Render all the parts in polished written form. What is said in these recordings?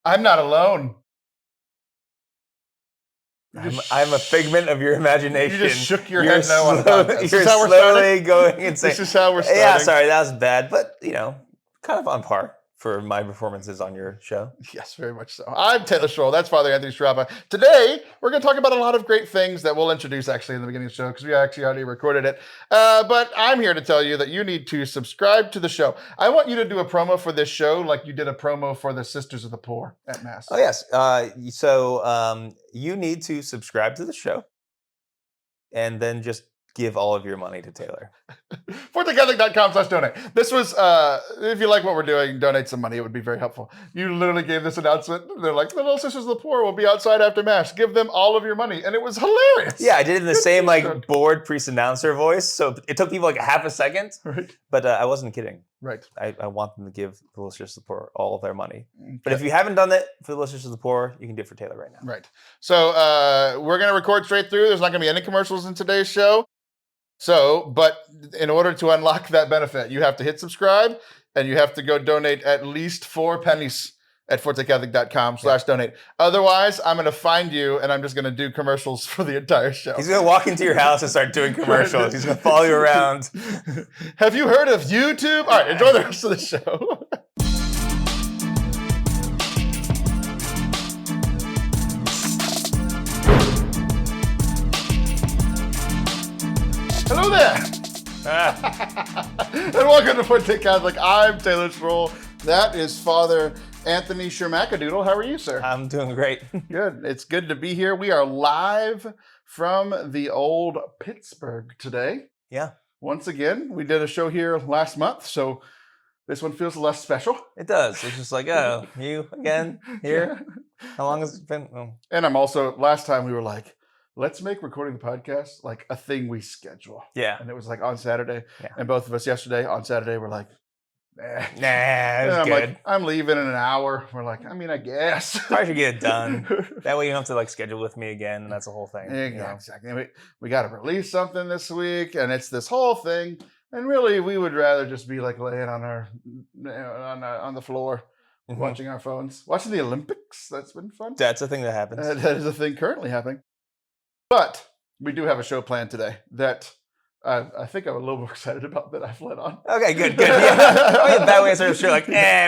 I'm not alone. I'm a figment of your imagination. You just shook your head no on the podcast. You're slowly going and saying, this is how we're starting. Yeah, sorry, that was bad. But, kind of on par for my performances on your show. Yes, very much so. I'm Taylor Schroll. That's Father Anthony Schroll. Today, we're going to talk about a lot of great things that we'll introduce actually in the beginning of the show because we actually already recorded it. But I'm here to tell you that you need to subscribe to the show. I want you to do a promo for this show like you did a promo for the Sisters of the Poor at Mass. Oh, yes. So you need to subscribe to the show and then just give all of your money to Taylor. ForteCatholic.com/donate. This was, if you like what we're doing, donate some money. It would be very helpful. You literally gave this announcement. They're like, the Little Sisters of the Poor will be outside after Mass. Give them all of your money. And it was hilarious. Yeah, I did it in the same bored priest announcer voice. So it took people like a half a second. Right. But I wasn't kidding. Right. I want them to give the Little Sisters of the Poor all of their money. Okay. But if you haven't done that for the Little Sisters of the Poor, you can do it for Taylor right now. Right. So we're going to record straight through. There's not going to be any commercials in today's show. But in order to unlock that benefit, you have to hit subscribe and you have to go donate at least 4 pennies at ForteCatholic.com/donate. Otherwise, I'm going to find you and I'm just going to do commercials for the entire show. He's going to walk into your house and start doing commercials. He's going to follow you around. Have you heard of YouTube? All right, enjoy the rest of the show. Hello there. And welcome to Forte Catholic. I'm Taylor Schroll. That is Father Anthony Shermackadoodle. How are you, sir? I'm doing great. Good. It's good to be here. We are live from the old Pittsburgh today. Yeah. Once again, we did a show here last month, so this one feels less special. It does. It's just like, oh, you again here? How long has it been? Oh. And I'm also, last time we were like, let's make recording the podcast like a thing we schedule. Yeah. And it was like on Saturday. Yeah. And both of us yesterday on Saturday were like, nah, it's good. Like, I'm leaving in an hour. We're like, I guess. Probably should get it done. That way you don't have to schedule with me again. And that's the whole thing. Yeah, exactly. We got to release something this week. And it's this whole thing. And really, we would rather just be like laying on on the floor. Mm-hmm. Watching our phones. Watching the Olympics. That's been fun. That's a thing that happens. That is a thing currently happening. But we do have a show planned today that I think I'm a little more excited about than I've let on. Okay, good. Yeah. That way I sort of sure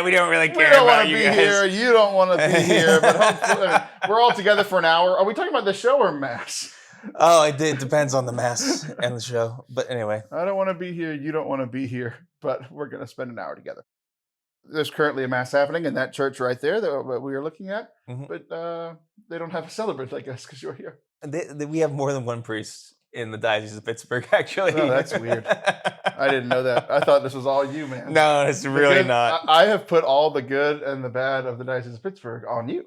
we don't really care about you guys. We don't want to be here. You don't want to be here. But hopefully, we're all together for an hour. Are we talking about the show or Mass? Oh, it depends on the Mass and the show. But anyway. I don't want to be here. You don't want to be here. But we're going to spend an hour together. There's currently a Mass happening in that church right there that we are looking at. Mm-hmm. But they don't have a celebrant, I guess, because you're here. We have more than one priest in the Diocese of Pittsburgh, actually. Oh, that's weird. I didn't know that. I thought this was all you, man. No, it's really not. I have put all the good and the bad of the Diocese of Pittsburgh on you.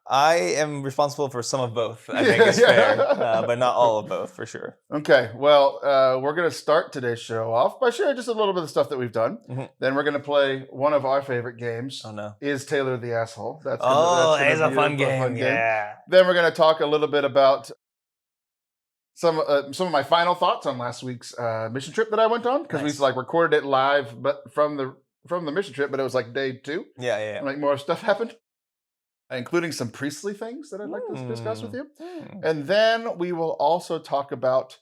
I am responsible for some of both, I think is fair, but not all of both, for sure. Okay, well, we're going to start today's show off by sharing just a little bit of stuff that we've done. Mm-hmm. Then we're going to play one of our favorite games. Oh, no. Is Taylor the Asshole? That's a fun game, yeah. Then we're going to talk a little bit about some of my final thoughts on last week's mission trip that I went on, because we recorded it live but from the mission trip, but it was day 2. Yeah. And more stuff happened. Including some priestly things that I'd like to discuss with you. And then we will also talk about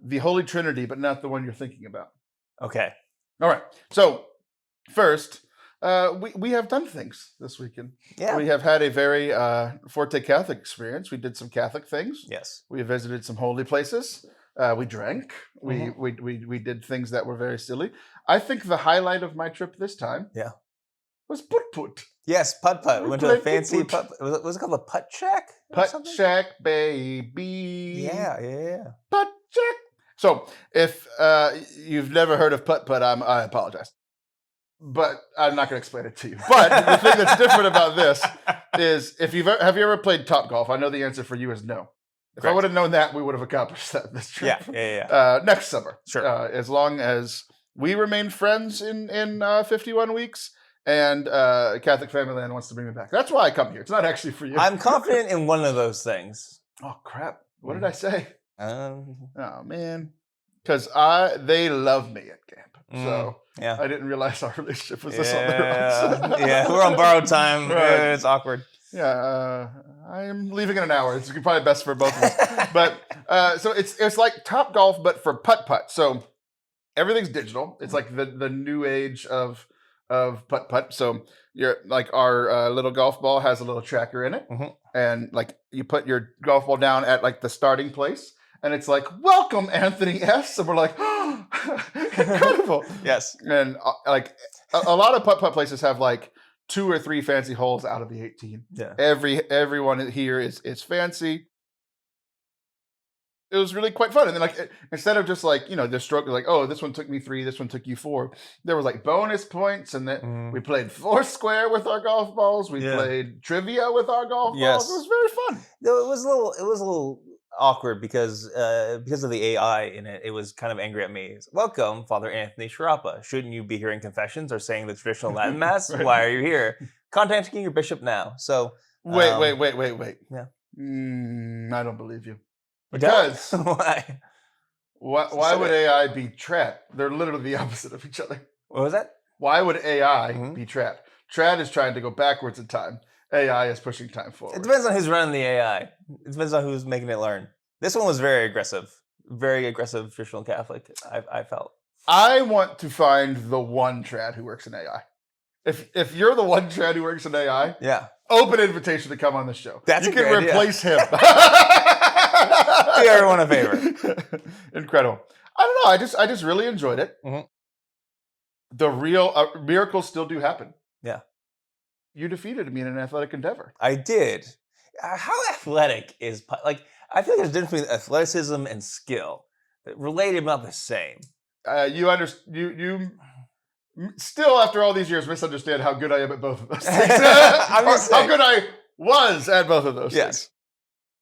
the Holy Trinity, but not the one you're thinking about. Okay. All right. So first, we have done things this weekend. Yeah. We have had a very Forte Catholic experience. We did some Catholic things. Yes. We visited some holy places. We drank. Mm-hmm. We did things that were very silly. I think the highlight of my trip this time was putt-putt. Yes, putt-putt. We went to a fancy putt. Was it called a putt shack? Putt shack, baby. Yeah. Putt shack. So if you've never heard of putt-putt, I apologize. But I'm not going to explain it to you. But the thing that's different about this is, have you ever played Topgolf? I know the answer for you is no. If I would have known that, we would have accomplished that this trip. Yeah. Next summer. Sure. As long as we remain friends in 51 weeks. And Catholic Family Land wants to bring me back. That's why I come here. It's not actually for you. I'm confident in one of those things. Oh, crap. What did I say? Oh, man. Because they love me at camp. So I didn't realize our relationship was this on their own. Yeah, we're on borrowed time. Right. It's awkward. I'm leaving in an hour. It's probably best for both of us. But so it's like Top Golf, but for putt. So everything's digital. It's like the new age of putt. So you're like our little golf ball has a little tracker in it, and like you put your golf ball down at like the starting place, and it's like, welcome, Anthony S. And we're like, oh, incredible. Yes. And like a lot of putt places have like 2 or 3 fancy holes out of the 18. Yeah. Everyone here is fancy. It was really quite fun. And then like instead of just like, the stroke like, oh, this one took me 3, this one took you 4. There was like bonus points, and then we played Foursquare with our golf balls. We played trivia with our golf balls. It was very fun. It was a little awkward because of the AI in it. It was kind of angry at me. Welcome, Father Anthony Sciarappa. Shouldn't you be hearing confessions or saying the traditional Latin Mass? Right. Why are you here? Contacting your bishop now. So wait. Yeah. I don't believe you. You Because don't? Why? why would AI be trapped? They're literally the opposite of each other. What was that? Why would AI be trapped? Trad is trying to go backwards in time. AI is pushing time forward. It depends on who's running the AI. It depends on who's making it learn. This one was very aggressive traditional Catholic, I felt. I want to find the one trad who works in AI. If you're the one trad who works in AI, open invitation to come on the show. That's you a can great replace him. Do everyone a favor. Incredible. I don't know. I just really enjoyed it. The real miracles still do happen. Yeah. You defeated me in an athletic endeavor. I did. How athletic is like? I feel like there's a difference between athleticism and skill. Related, but not the same. You still, after all these years, misunderstand how good I am at both of those things. How good I was at both of those things.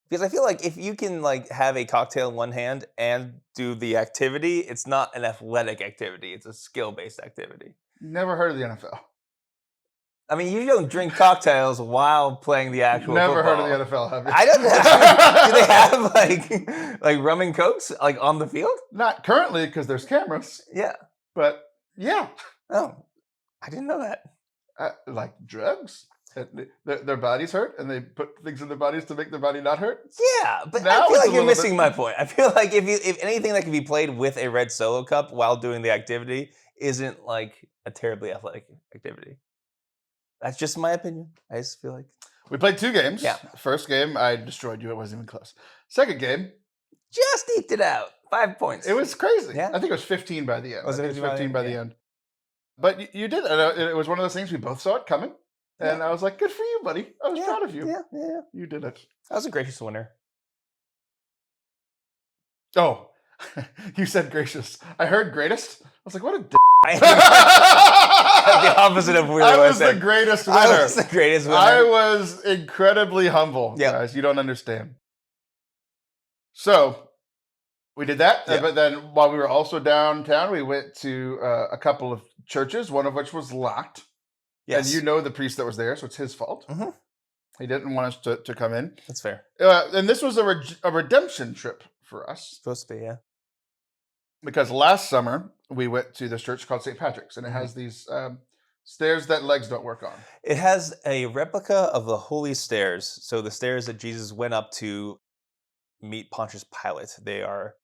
Because I feel like if you can like have a cocktail in one hand and do the activity, it's not an athletic activity. It's a skill-based activity. Never heard of the NFL. I mean, you don't drink cocktails while playing the actual Never football. heard of the NFL, have you? I don't know. Do they have like rum and cokes like on the field? Not currently, because there's cameras. Yeah. But yeah. Oh, I didn't know that. Like drugs. Their bodies hurt, and they put things in their bodies to make their body not hurt. Yeah, but Now I feel it's like you're missing my point. I feel like if anything that can be played with a red Solo cup while doing the activity isn't like a terribly athletic activity. That's just my opinion. I just feel like we played 2 games. Yeah. First game, I destroyed you. It wasn't even close. Second game, just eked it out. 5 points. It was crazy. Yeah. I think it was 15 by the end. Was it 15 by the end? But you did. It was one of those things we both saw it coming. And I was like, good for you, buddy. I was proud of you. Yeah. You did it. I was a gracious winner. Oh, you said gracious. I heard greatest. I was like, what a d***. The opposite of weird. I was the greatest winner. I was the greatest winner. I was incredibly humble, guys. You don't understand. So, we did that. But then while we were also downtown, we went to a couple of churches, one of which was locked. Yes. And you know the priest that was there, so it's his fault. He didn't want us to come in. That's fair. And this was a redemption trip for us. Supposed to be, yeah. Because last summer, we went to this church called St. Patrick's, and it has these stairs that legs don't work on. It has a replica of the holy stairs. So the stairs that Jesus went up to meet Pontius Pilate. They are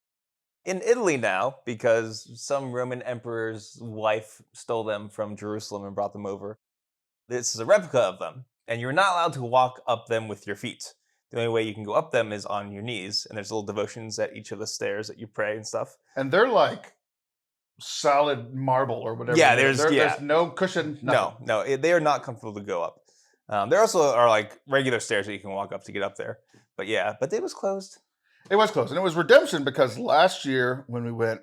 in Italy now because some Roman emperor's wife stole them from Jerusalem and brought them over. This is a replica of them, and you're not allowed to walk up them with your feet. The only way you can go up them is on your knees, and there's little devotions at each of the stairs that you pray and stuff. And they're like solid marble or whatever. Yeah, there's no cushion. Nothing. No, they are not comfortable to go up. There also are like regular stairs that you can walk up to get up there. But yeah, but it was closed. It was closed, and it was redemption because last year when we went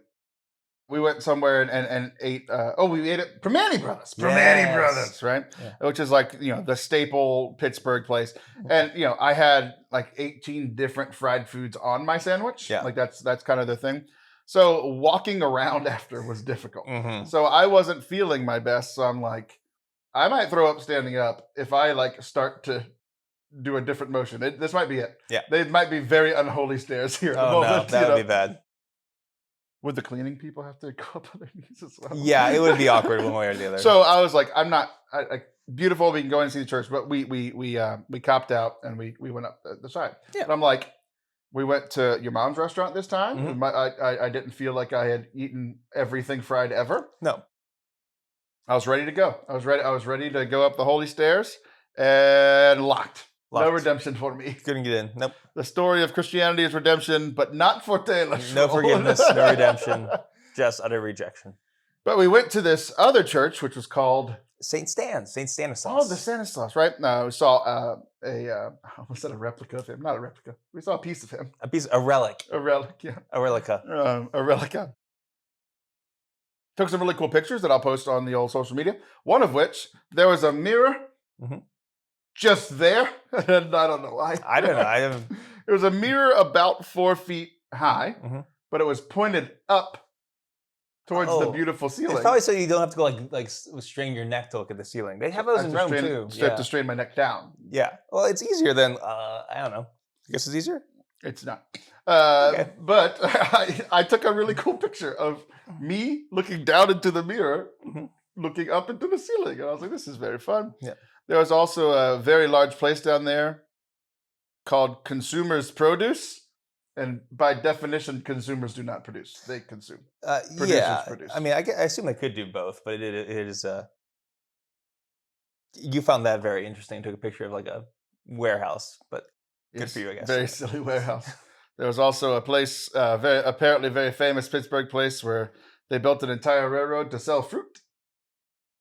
somewhere and ate. We ate at Primanti Brothers. Primanti Brothers, right? Yeah. Which is like the staple Pittsburgh place. And I had like 18 different fried foods on my sandwich. Yeah, like that's kind of the thing. So walking around after was difficult. So I wasn't feeling my best. So I'm like, I might throw up standing up if I like start to do a different motion. This might be it. Yeah, they might be very unholy stairs here. Oh no, that would be bad. Would the cleaning people have to go up on their knees as well? Yeah, it would be awkward one way or the other. So I was like, I'm not. beautiful. We can go in and see the church, but we copped out and we went up the side. Yeah. And I'm like, we went to your mom's restaurant this time. Mhm. I didn't feel like I had eaten everything fried ever. No. I was ready to go. I was ready to go up the holy stairs and locked. No redemption for me. Couldn't get in. Nope. The story of Christianity is redemption, but not for Taylor. No forgiveness, no redemption, just utter rejection. But we went to this other church, which was called St. Stanislaus. Oh, the Stanislaus, right? No, we saw was that a replica of him? Not a replica. We saw a piece of him. A relic. A relic, yeah. A relica. A relica. Took some really cool pictures that I'll post on the old social media. One of which, there was a mirror just there. And I don't know why. I don't know. It was a mirror about 4 feet high, but it was pointed up towards the beautiful ceiling. It's probably so you don't have to go like strain your neck to look at the ceiling. They have those in Rome too. To strain my neck down. Yeah. Well, it's easier than I don't know. I guess it's easier. It's not. Okay. But I took a really cool picture of me looking down into the mirror, looking up into the ceiling, and I was like, "This is very fun." Yeah. There was also a very large place down there called Consumers Produce. And by definition, consumers do not produce; they consume. Producers produce. I mean, I assume they could do both, but it is. You found that very interesting. Took a picture of like a warehouse, but good for you, I guess. Very silly warehouse. There was also a place, apparently very famous Pittsburgh place, where they built an entire railroad to sell fruit.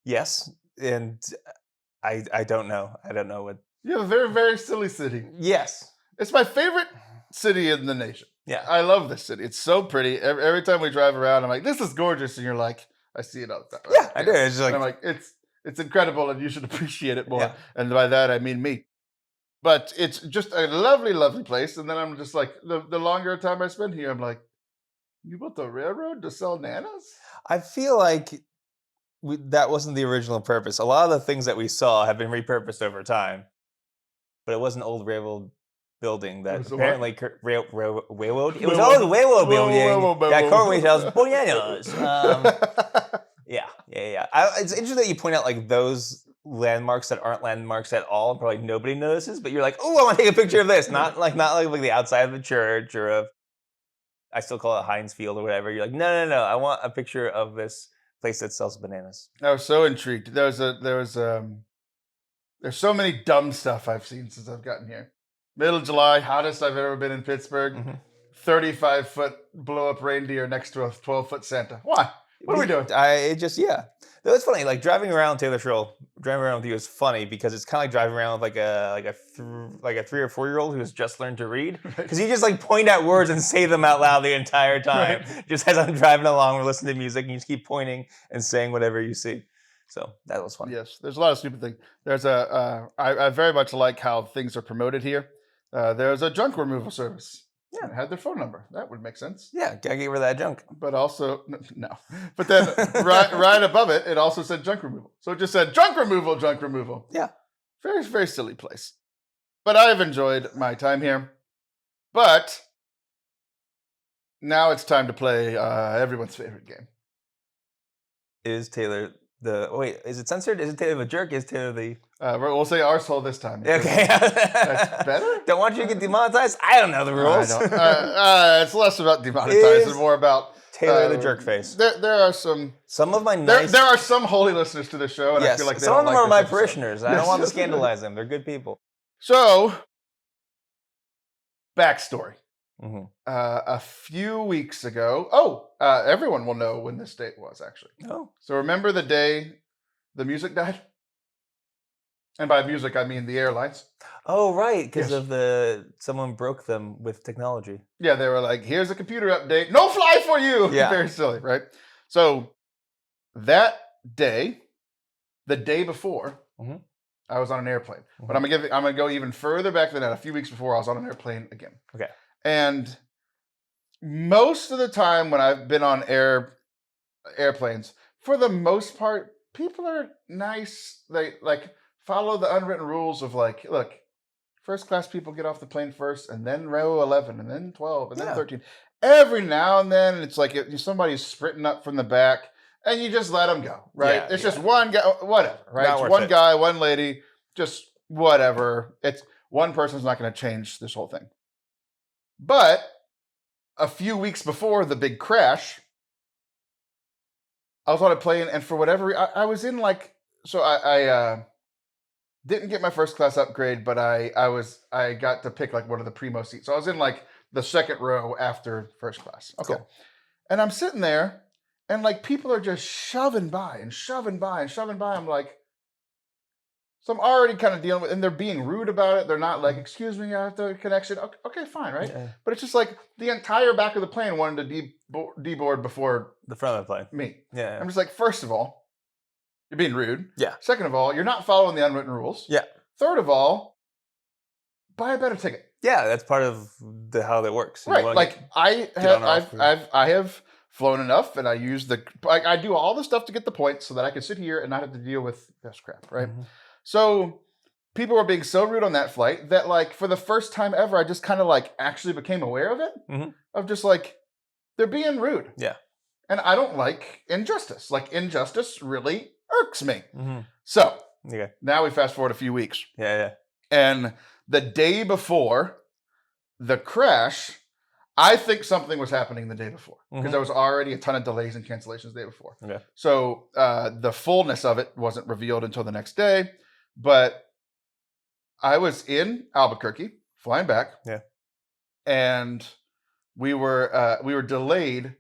Yes, and I don't know. I don't know what. You have a very, very silly city. Yes, it's my favorite city in the nation. Yeah, I love this city. It's so pretty. Every time we drive around, I'm like, "This is gorgeous," and you're like, "I see it all the time." Yeah, I do. It's like, and I'm like, "It's incredible, and you should appreciate it more." Yeah. And by that, I mean me. But it's just a lovely, lovely place. And then I'm just like, the longer time I spend here, I'm like, you built a railroad to sell nanas? I feel like that wasn't the original purpose. A lot of the things that we saw have been repurposed over time, but it was an old railroad building that apparently railroad. It was an old railroad building that currently sells bananas. Yeah. It's interesting that you point out like those landmarks that aren't landmarks at all, and probably nobody notices. But you're like, oh, I want to take a picture of this, not like the outside of the church or of. I still call it Heinz Field or whatever. You're like, no. I want a picture of this place that sells bananas. I was so intrigued. There's so many dumb stuff I've seen since I've gotten here. Middle of July, hottest I've ever been in Pittsburgh. 35-foot blow-up reindeer next to a 12-foot Santa. Why? What are we doing? Though it's funny, like driving around Taylor Schroll, driving around with you is funny because it's kind of like driving around with like a 3 or 4 year old who has just learned to read, because you just like point out words and say them out loud the entire time. Right. Just as I'm driving along, we're listening to music, and you just keep pointing and saying whatever you see. So that was fun. Yes, there's a lot of stupid things. There's I very much like how things are promoted here. There's a junk removal service. Yeah, it had their phone number. That would make sense. Yeah, gotta get rid of that junk. But also, no. But then right above it, it also said junk removal. So it just said junk removal. Yeah. Very, very silly place. But I've enjoyed my time here. But now it's time to play everyone's favorite game. Is Taylor is it censored? Is it Taylor the jerk? Is Taylor the... we'll say arsehole this time. Okay. That's better? Don't want you to get demonetized? I don't know the rules. It's less about demonetized and more about... Taylor the jerk face. There are some of my nice... There are some holy listeners to this show, and I feel like they some don't of them are my episode. parishioners. I don't want to scandalize them. They're good people. So, backstory. A few weeks ago... everyone will know when this date was, actually. Oh. So remember the day the music died? And by music, I mean the airlines. Oh, right, because of someone broke them with technology. Yeah, they were like, here's a computer update. No fly for you! Yeah. Very silly, right? So, that day, the day before, I was on an airplane. But I'm gonna go even further back than that. A few weeks before, I was on an airplane again. Okay. And most of the time when I've been on airplanes, for the most part, people are nice. They follow the unwritten rules of look, first class people get off the plane first, and then row 11, and then 12, and then 13. Every now and then, it's like somebody's sprinting up from the back, and you just let them go, right? Yeah, It's just one guy, whatever, right? Not It's worth one it. guy, one lady, just whatever. It's one person's not going to change this whole thing. But a few weeks before the big crash, I was on a plane, and for whatever I was in like, so I didn't get my first class upgrade, but I got to pick like one of the primo seats. So I was in like the second row after first class. Okay. Cool. And I'm sitting there, and like people are just shoving by and shoving by and shoving by. I'm like, so I'm already kind of dealing with, and they're being rude about it. They're not like, excuse me, I have the connection. Okay, fine, right? Yeah. But it's just like the entire back of the plane wanted to deboard before The front of the plane. me. Yeah. I'm just like, first of all, you're being rude. Yeah. Second of all, you're not following the unwritten rules. Yeah. Third of all, buy a better ticket. Yeah, that's part of how that works. You Right. wanna Like on or off I have flown enough, and I use I do all the stuff to get the points so that I can sit here and not have to deal with this crap. Right. Mhm. So people were being so rude on that flight that like for the first time ever, I just kind of like actually became aware of it. Mhm. Of just like they're being rude. Yeah. And I don't like injustice. Like injustice really irks me. Mhm. So Okay. now we fast forward a few weeks. Yeah. And the day before the crash, I think something was happening the day before because Mhm. there was already a ton of delays and cancellations the day before. Okay. So the fullness of it wasn't revealed until the next day. But I was in Albuquerque flying back. Yeah. And we were delayed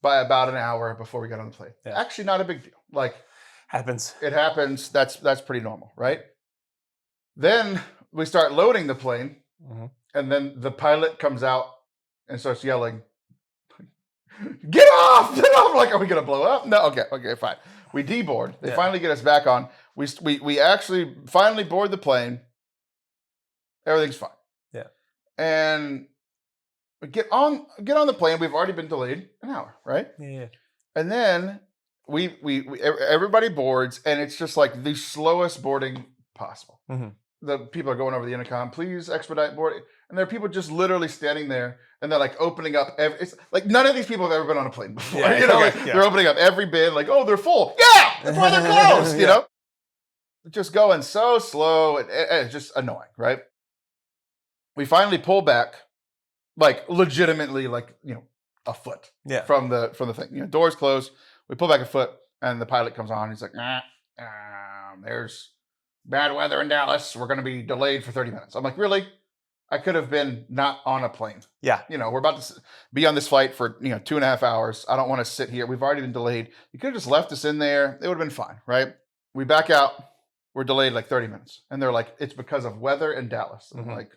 by about an hour before we got on the plane. Yeah. Actually, not a big deal. Like Happens. it happens. That's pretty normal, right? Then we start loading the plane, Mhm. and then the pilot comes out and starts yelling, "Get off! Get off!" Like, are we gonna blow up? No. Okay, fine. We deboard. They Yeah. finally get us back on. We actually finally board the plane. Everything's fine. Yeah. And we get on the plane. We've already been delayed an hour, right? Yeah. And then we everybody boards, and it's just like the slowest boarding possible. Mhm. The people are going over the intercom, please expedite boarding. And there are people just literally standing there, and they're like opening up. It's like none of these people have ever been on a plane before. Yeah, you know, okay, like, yeah. they're opening up every bin, like, oh, they're full. Yeah, that's why they're closed. You Yeah. know, just going so slow, and it's just annoying, right? We finally pull back, like legitimately, like a foot Yeah. from the thing. Doors closed. We pull back a foot, and the pilot comes on. He's like, there's bad weather in Dallas. We're going to be delayed for 30 minutes. I'm like, really? I could have been not on a plane. Yeah. We're about to be on this flight for 2.5 hours. I don't want to sit here. We've already been delayed. You could have just left us in there. It would have been fine, right? We back out. We're delayed like 30 minutes. And they're like, it's because of weather in Dallas. And I'm Mhm. like,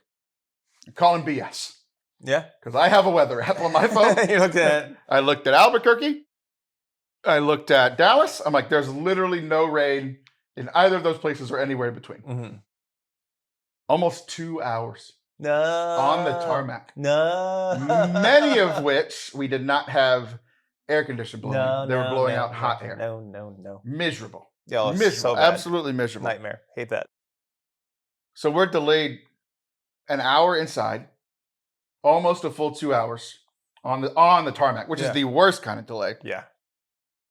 I'm calling BS. Yeah. Because I have a weather app on my phone. You looked at it. I looked at Albuquerque. I looked at Dallas. I'm like, there's literally no rain in either of those places or anywhere in between. Mhm. Almost 2 hours No. on the tarmac. No. Many of which we did not have air conditioning blowing. No. They were blowing no, out hot no, air. No. Miserable. Yeah, it's Miserable. so bad. Absolutely miserable. Nightmare. Hate that. So we're delayed an hour inside, almost a full 2 hours on the tarmac, which Yeah. is the worst kind of delay. Yeah.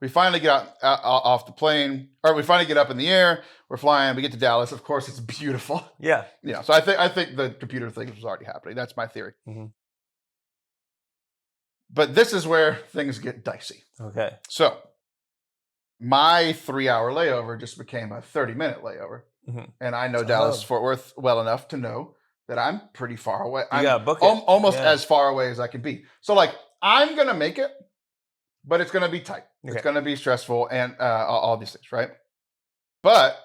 We finally get out off the plane, or we finally get up in the air. We're flying. We get to Dallas. Of course, it's beautiful. Yeah. So I think the computer thing was already happening. That's my theory. Mhm. But this is where things get dicey. Okay. So my 3-hour layover just became a 30-minute layover, Mhm. and I know Oh. Dallas Fort Worth well enough to know that I'm pretty far away. You I'm gotta book it. almost Yeah. as far away as I can be. So like I'm gonna make it, but it's gonna be tight. Okay. It's gonna be stressful and all these things, right? But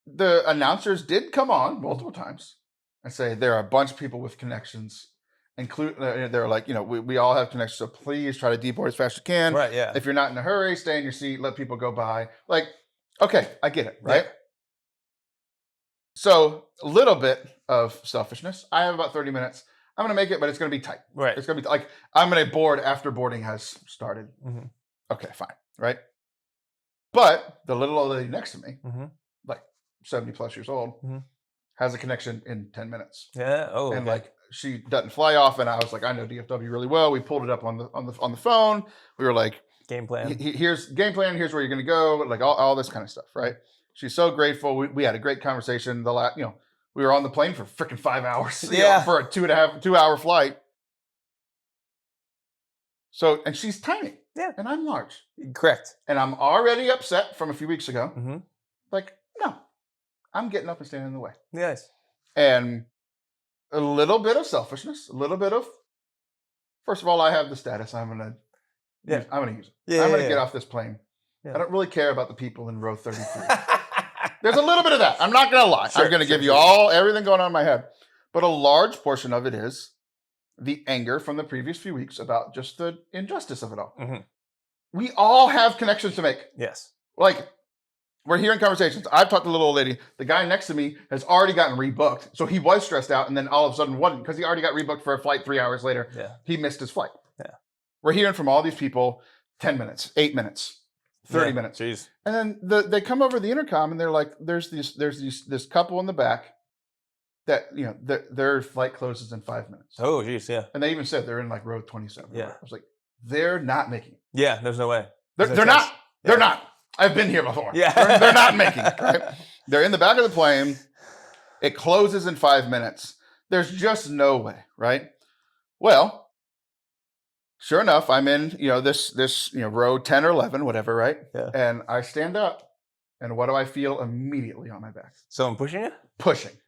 the announcers did come on multiple times and say there are a bunch of people with connections. They're like, we all have connections, so please try to deboard as fast as you can. Right. Yeah. If you're not in a hurry, stay in your seat, let people go by. Like, okay, I get it, right? Yeah. So a little bit of selfishness. I have about 30 minutes. I'm going to make it, but it's going to be tight. Right. It's going to be like, I'm going to board after boarding has started. Mhm. Okay, fine, right? But the little old lady next to me, Mhm. like 70 plus years old, Mhm. has a connection in 10 minutes. Yeah. Oh. And okay. like she doesn't fly off, and I was like, I know DFW really well. We pulled it up on the phone. We were like, Game plan. Here's game plan. Here's where you're going to go. Like all this kind of stuff, right? She's so grateful. We had a great conversation. We were on the plane for freaking 5 hours. For a 2-hour flight. So, and she's tiny. Yeah. And I'm large. Correct. And I'm already upset from a few weeks ago. Mm-hmm. Like, no, I'm getting up and standing in the way. Yes. And a little bit of selfishness, a little bit of, first of all, I have the status. I'm going to use it. Yeah, I'm going to get off this plane. Yeah. I don't really care about the people in row 33. There's a little bit of that. I'm not going to lie. Sure, I'm going to give you everything going on in my head. But a large portion of it is the anger from the previous few weeks about just the injustice of it all. Mm-hmm. We all have connections to make. Yes. Like, we're hearing conversations. I've talked to the little old lady. The guy next to me has already gotten rebooked. So he was stressed out and then all of a sudden wasn't because he already got rebooked for a flight 3 hours later. Yeah. He missed his flight. Yeah. We're hearing from all these people 10 minutes, 8 minutes, 30 minutes. Jeez. And then they come over the intercom and they're like, there's this couple in the back that, their flight closes in 5 minutes. Oh, geez, yeah. And they even said they're in like row 27. Yeah. I was like, they're not making it. Yeah, there's no way. They're not. They're not. I've been here before. Yeah. They're not making it, right? They're in the back of the plane. It closes in 5 minutes. There's just no way, right? Well, sure enough, I'm in, this row 10 or 11, whatever, right? Yeah. And I stand up, and what do I feel immediately on my back? Someone pushing you? Pushing.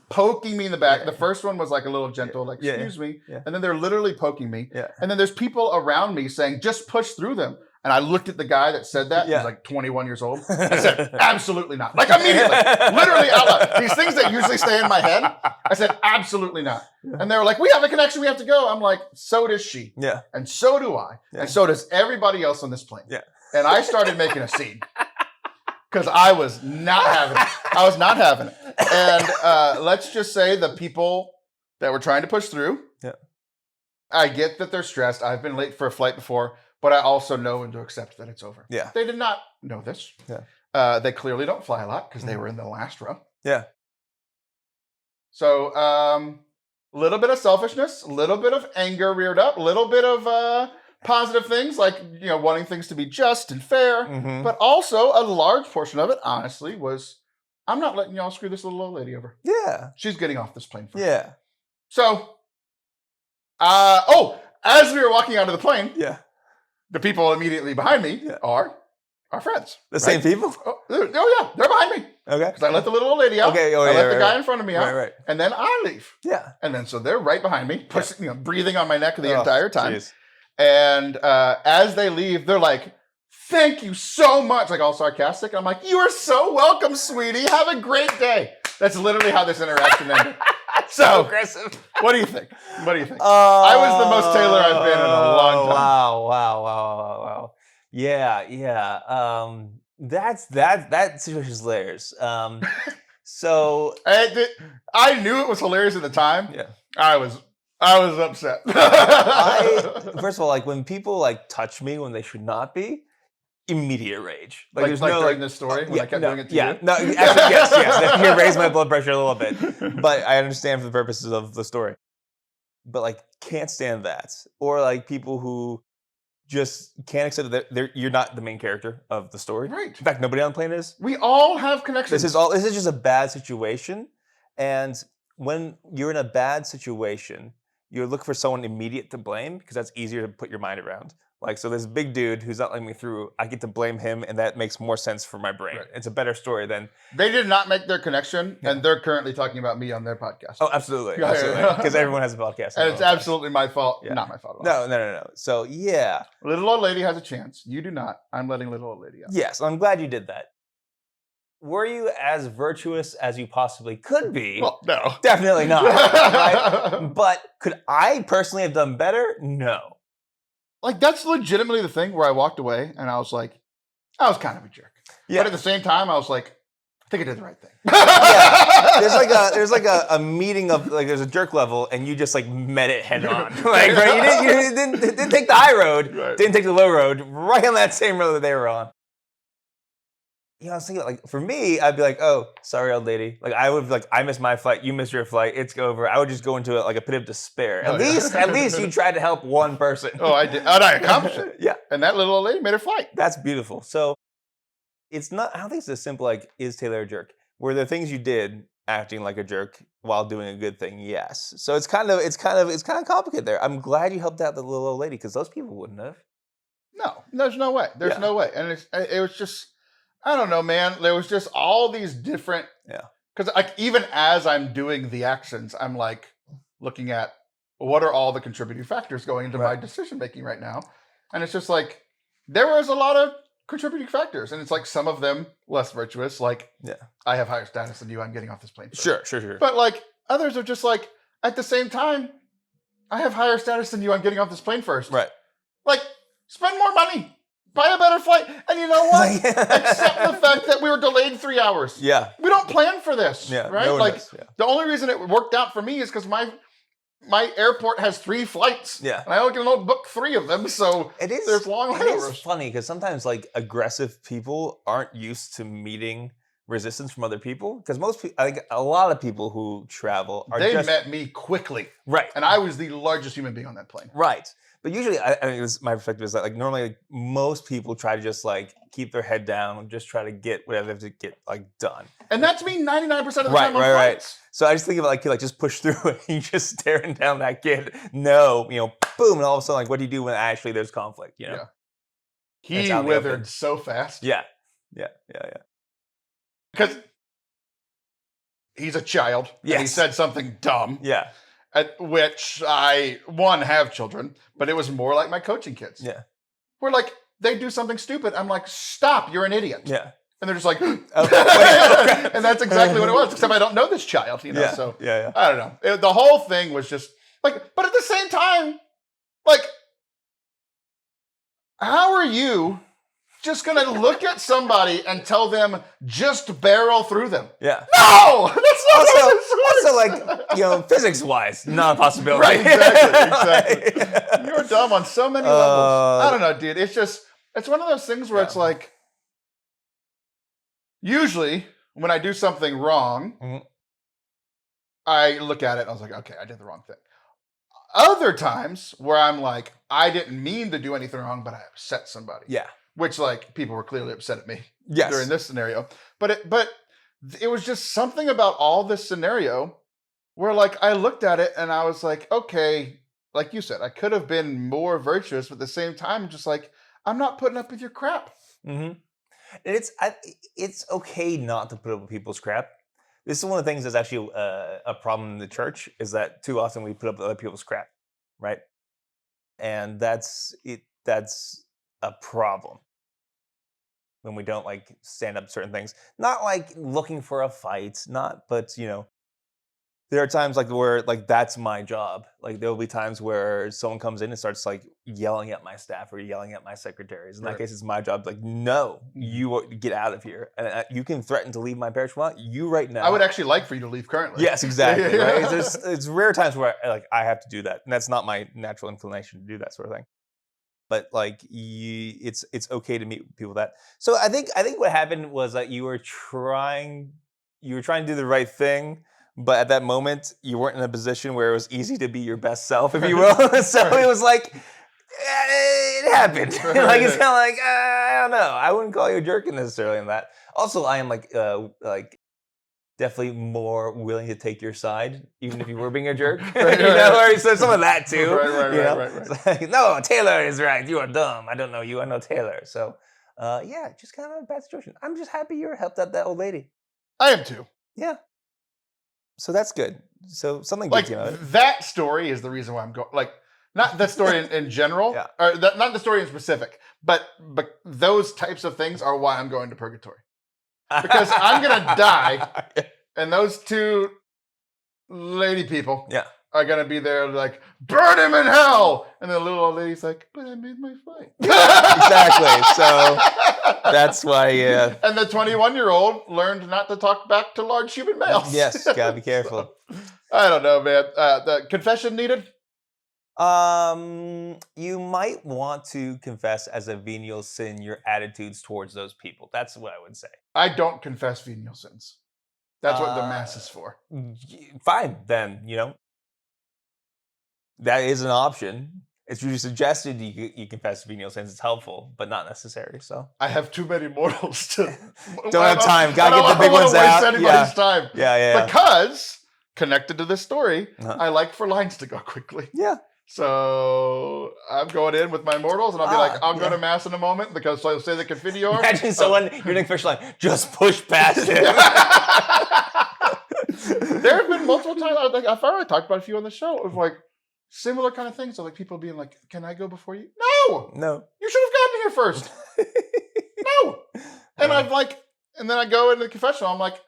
Poking me in the back. Yeah. The first one was like a little gentle, like, Yeah. excuse me. Yeah. And then they're literally poking me. Yeah. And then there's people around me saying, just push through them. And I looked at the guy that said that. Yeah. He was like 21 years old. I said, absolutely not. Like immediately, literally out loud. These things that usually stay in my head. I said, absolutely not. Yeah. And they were like, we have a connection. We have to go. I'm like, so does she. Yeah. And so do I. Yeah. And so does everybody else on this plane. Yeah. And I started making a scene. Because I was not having it. And let's just say the people that were trying to push through, yeah. I get that they're stressed. I've been late for a flight before, but I also know when to accept that it's over. Yeah. They did not know this. Yeah. They clearly don't fly a lot because they were in the last row. Yeah. So a little bit of selfishness, a little bit of anger reared up, a little bit of positive things like, wanting things to be just and fair. Mm-hmm. But also a large portion of it, honestly, was I'm not letting y'all screw this little old lady over. Yeah. She's getting off this plane first. Yeah. So, as we were walking out of the plane, Yeah. the people immediately behind me are our friends. The same people? Oh, yeah, they're behind me. Okay. Because I let the little old lady out. Okay. Oh, I yeah, let the guy in front of me out. Right. And then I leave. Yeah. And then so they're right behind me, pushing, breathing on my neck the entire time. Geez. And as they leave, they're like, thank you so much. Like all sarcastic. And I'm like, you are so welcome, sweetie. Have a great day. That's literally how this interaction ended. So aggressive. What do you think? I was the most Taylor I've been in a long time. Wow. Yeah. That situation's layers. So I knew it was hilarious at the time. Yeah. I was upset. First of all, like when people touch me when they should not be, immediate rage. There's during this story when I kept doing it to you? No, actually, yes. You raised my blood pressure a little bit. But I understand for the purposes of the story. But can't stand that. Or people who just can't accept that you're not the main character of the story. Right. In fact, nobody on the plane is. We all have connections. This is just a bad situation. And when you're in a bad situation, you look for someone immediate to blame because that's easier to put your mind around. So this big dude who's not letting me through, I get to blame him, and that makes more sense for my brain. Right. It's a better story than... They did not make their connection, and they're currently talking about me on their podcast. Oh, absolutely. Because everyone has a podcast. And it's absolutely my fault. Yeah. Not my fault at all. No. So, yeah. Little old lady has a chance. You do not. I'm letting little old lady out. Yes, I'm glad you did that. Were you as virtuous as you possibly could be? Well, no. Definitely not. Right? But could I personally have done better? No. That's legitimately the thing where I walked away and I was like, I was kind of a jerk. Yeah. But at the same time, I was like, I think I did the right thing. Yeah. There's a meeting of there's a jerk level and you just met it head on. Right? You didn't take the high road, right. Didn't take the low road, right on that same road that they were on. I was thinking, like, for me, I'd be like, "Oh, sorry, old lady." Like, I would be like, "I missed my flight. You missed your flight. It's over." I would just go into like a pit of despair. Oh, At least you tried to help one person. Oh, I did. And I accomplished it. Yeah, And that little old lady made her flight. that's beautiful. So it's not. I don't think it's as simple like, is Taylor a jerk? Were there things you did acting like a jerk while doing a good thing? Yes. So it's kind of complicated there. I'm glad you helped out the little old lady because those people wouldn't have. No, there's no way. There's Yeah. no way. And it was just, I don't know, man. There was just all these different. Yeah. Because like even as I'm doing the actions, I'm like looking at what are all the contributing factors going into my decision making right now, and it's just like there was a lot of contributing factors, and it's like some of them less virtuous. Like I have higher status than you. I'm getting off this plane first. Sure. But like others are just like at the same time, I have higher status than you. I'm getting off this plane first. Right. Like spend more money. Buy a better flight. And you know what? Accept the fact that we were delayed 3 hours. Yeah. We don't plan for this. Yeah. Right? No one Like does. Yeah. the only reason it worked out for me is because my airport has 3 flights. Yeah. And I only can book 3 of them. So there's long It is layovers. funny because sometimes like aggressive people aren't used to meeting resistance from other people. Because most people, I think a lot of people who travel are They just met me quickly. right. And I was the largest human being on that plane. Right. But usually, I mean, my perspective is that like normally like, most people try to just like keep their head down, just try to get whatever they have to get like done. And that's me 99% of the time on Right. flights. So I just think of it like you like just push through it and you just staring down that kid. No, boom, and all of a sudden like what do you do when actually there's conflict? Yeah. And it's He out in the withered open. so fast. Yeah. Because he's a child. And he Yes. said something dumb. Yeah. At which I, one, have children, but it was more like my coaching kids. Yeah. Where like, they do something stupid. I'm like, stop, you're an idiot. Yeah. And they're just like, Okay. and that's exactly what it was, except I don't know this child, Yeah. so Yeah. I don't know. The whole thing was just like, but at the same time, like, how are you just going to look at somebody and tell them just barrel through them? Yeah. No! That's not how this works. Also, like, physics-wise, not a possibility. Right, exactly. You're dumb on so many levels. I don't know, dude. It's just, it's one of those things where it's like, usually when I do something wrong, I look at it and I was like, okay, I did the wrong thing. Other times where I'm like, I didn't mean to do anything wrong, but I upset somebody. Yeah. Which like people were clearly upset at me Yes. during this scenario. But it was just something about all this scenario where like I looked at it and I was like, okay, like you said, I could have been more virtuous, but at the same time, just like, I'm not putting up with your crap. Mm-hmm. And it's okay not to put up with people's crap. This is one of the things that's actually a problem in the church is that too often we put up with other people's crap, right? And that's a problem when we don't like stand up to certain things. Not like looking for a fight, but there are times like where like that's my job. Like there will be times where someone comes in and starts like yelling at my staff or yelling at my secretaries. In that case, it's my job. Like, no, you get out of here. And you can threaten to leave my parish. Well, you right now. I would actually like for you to leave currently. Yes, exactly. Right. It's rare times where I have to do that, and that's not my natural inclination to do that sort of thing. But like, it's okay to meet people with that. So I think what happened was that you were trying to do the right thing. But at that moment, you weren't in a position where it was easy to be your best self, if you will. So it was like, it happened. Like it's kind of like, I don't know. I wouldn't call you a jerk necessarily in that. Also, I am like definitely more willing to take your side, even if you were being a jerk. So some of that too. Right. Like, no, Taylor is right. You are dumb. I don't know you. I know Taylor. So just kind of a bad situation. I'm just happy you helped out that old lady. I am too. Yeah. So that's good. So something like good came out of it. That story is the reason why I'm going. Like not that story in general, or not the story in specific, but those types of things are why I'm going to purgatory because I'm gonna die, and those 2 lady people, are gonna be there like burn him in hell, and the little old lady's like, but I made my flight. Exactly. So that's why. And the 21-year-old learned not to talk back to large human males. Yes, gotta be careful. I don't know, man. The confession needed. You might want to confess as a venial sin your attitudes towards those people. That's what I would say. I don't confess venial sins. That's what the mass is for. Fine, then, that is an option. It's usually suggested you confess venial sins. It's helpful, but not necessary. So I have too many mortals to. don't have time. Gotta get the big ones out. out. I don't want to waste anybody's time. Yeah. Because connected to this story, I like for lines to go quickly. Yeah. So I'm going in with my mortals, and I'll be like, I'll go to mass in a moment because I'll say the confiteor. Imagine someone you're doing fish line, just push past it. There have been multiple times. I've already talked about a few on the show of like similar kind of things. So like people being like, "Can I go before you?" No. You should have gotten here first. No. And and then I go into the confessional. I'm like,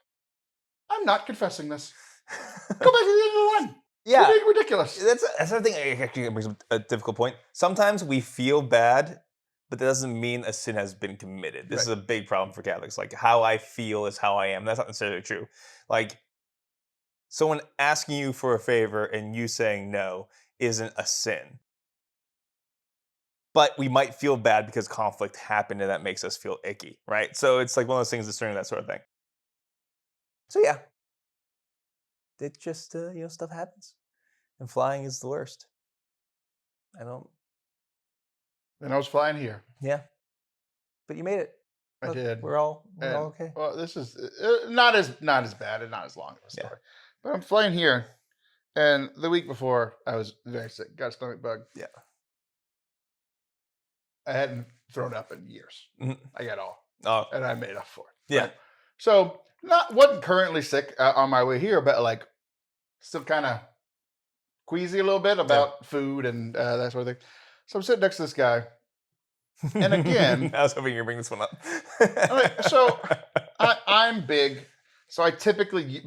I'm not confessing this. Go back to the end of the line. Yeah, you're being ridiculous. That's the thing. Actually, brings up a difficult point. Sometimes we feel bad, but that doesn't mean a sin has been committed. This is a big problem for Catholics. Like, how I feel is how I am. That's not necessarily true. Like, someone asking you for a favor and you saying no isn't a sin. But we might feel bad because conflict happened and that makes us feel icky, right? So it's like one of those things discerning that sort of thing. So yeah. It just, stuff happens. And flying is the worst. And I was flying here. Yeah. But you made it. I did. We're all okay. Well, this is not as bad and not as long of a story. Yeah. But I'm flying here. And the week before, I was very sick. Got a stomach bug. Yeah. I hadn't thrown up in years. Mm-hmm. I got all. Oh. And I made up for it. Yeah. Right? So, wasn't currently sick on my way here, but like still kind of queasy a little bit about food and that sort of thing. So I'm sitting next to this guy. And again, I was hoping you were bringing this one up. So I'm big. So I typically,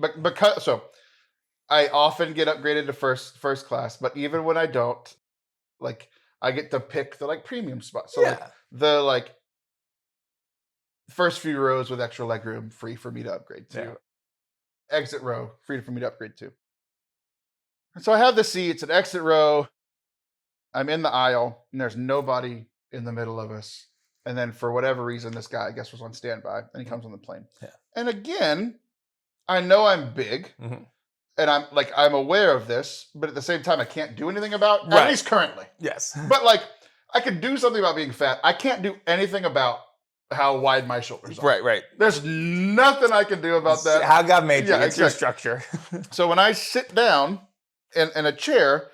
I often get upgraded to first class, but even when I don't, like I get to pick the premium spot. So the first few rows with extra legroom, free for me to upgrade to. Yeah. Exit row, free for me to upgrade to. And so I have the seat. It's an exit row. I'm in the aisle, and there's nobody in the middle of us. And then for whatever reason, this guy, I guess, was on standby, and he comes on the plane. Yeah. And again, I know I'm big, and I'm aware of this, but at the same time, I can't do anything about, at least currently. Yes. But I could do something about being fat. I can't do anything about how wide my shoulders are. Right. There's nothing I can do about that. How God made you. It's your structure. So when I sit down in a chair,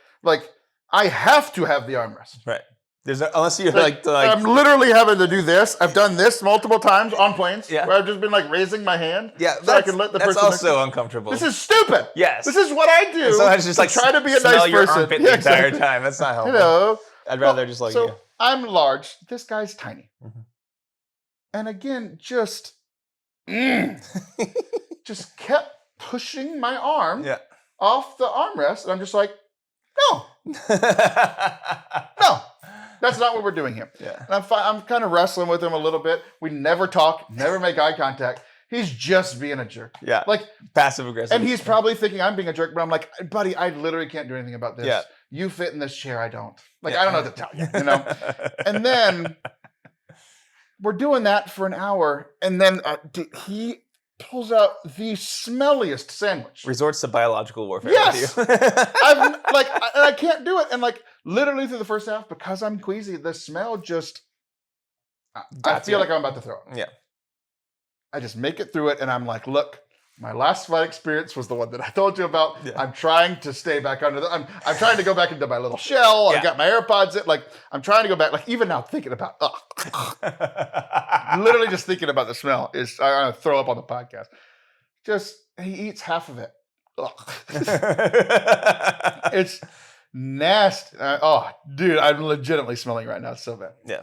I have to have the armrest. Right. Unless you're I'm literally having to do this. I've done this multiple times on planes where I've just been raising my hand. Yeah, so I can let the person. That's also uncomfortable. This is stupid. Yes. This is what I do. So I just try to be a smell nice your person armpit the entire time. That's not helpful. I'd rather So I'm large. This guy's tiny. Mm-hmm. And again, just kept pushing my arm off the armrest. And I'm just like, no. No. That's not what we're doing here. Yeah. And I'm kind of wrestling with him a little bit. We never talk, never make eye contact. He's just being a jerk. Yeah. Passive aggressive. And he's probably thinking I'm being a jerk, but I'm like, buddy, I literally can't do anything about this. Yeah. You fit in this chair, I don't. I don't know what to tell you, And then we're doing that for an hour, and then he pulls out the smelliest sandwich. Resorts to biological warfare. Yes. And I can't do it. And literally through the first half, because I'm queasy, the smell just, I feel like I'm about to throw up. Yeah. I just make it through it, and I'm like, look, my last flight experience was the one that I told you about. Yeah. I'm trying to stay back under I'm trying to go back into my little shell. Yeah. I got my AirPods in. I'm trying to go back. Even now, thinking about, literally just thinking about the smell is, I'm going to throw up on the podcast. He eats half of it. It's nasty. Dude, I'm legitimately smelling right now. It's so bad. Yeah.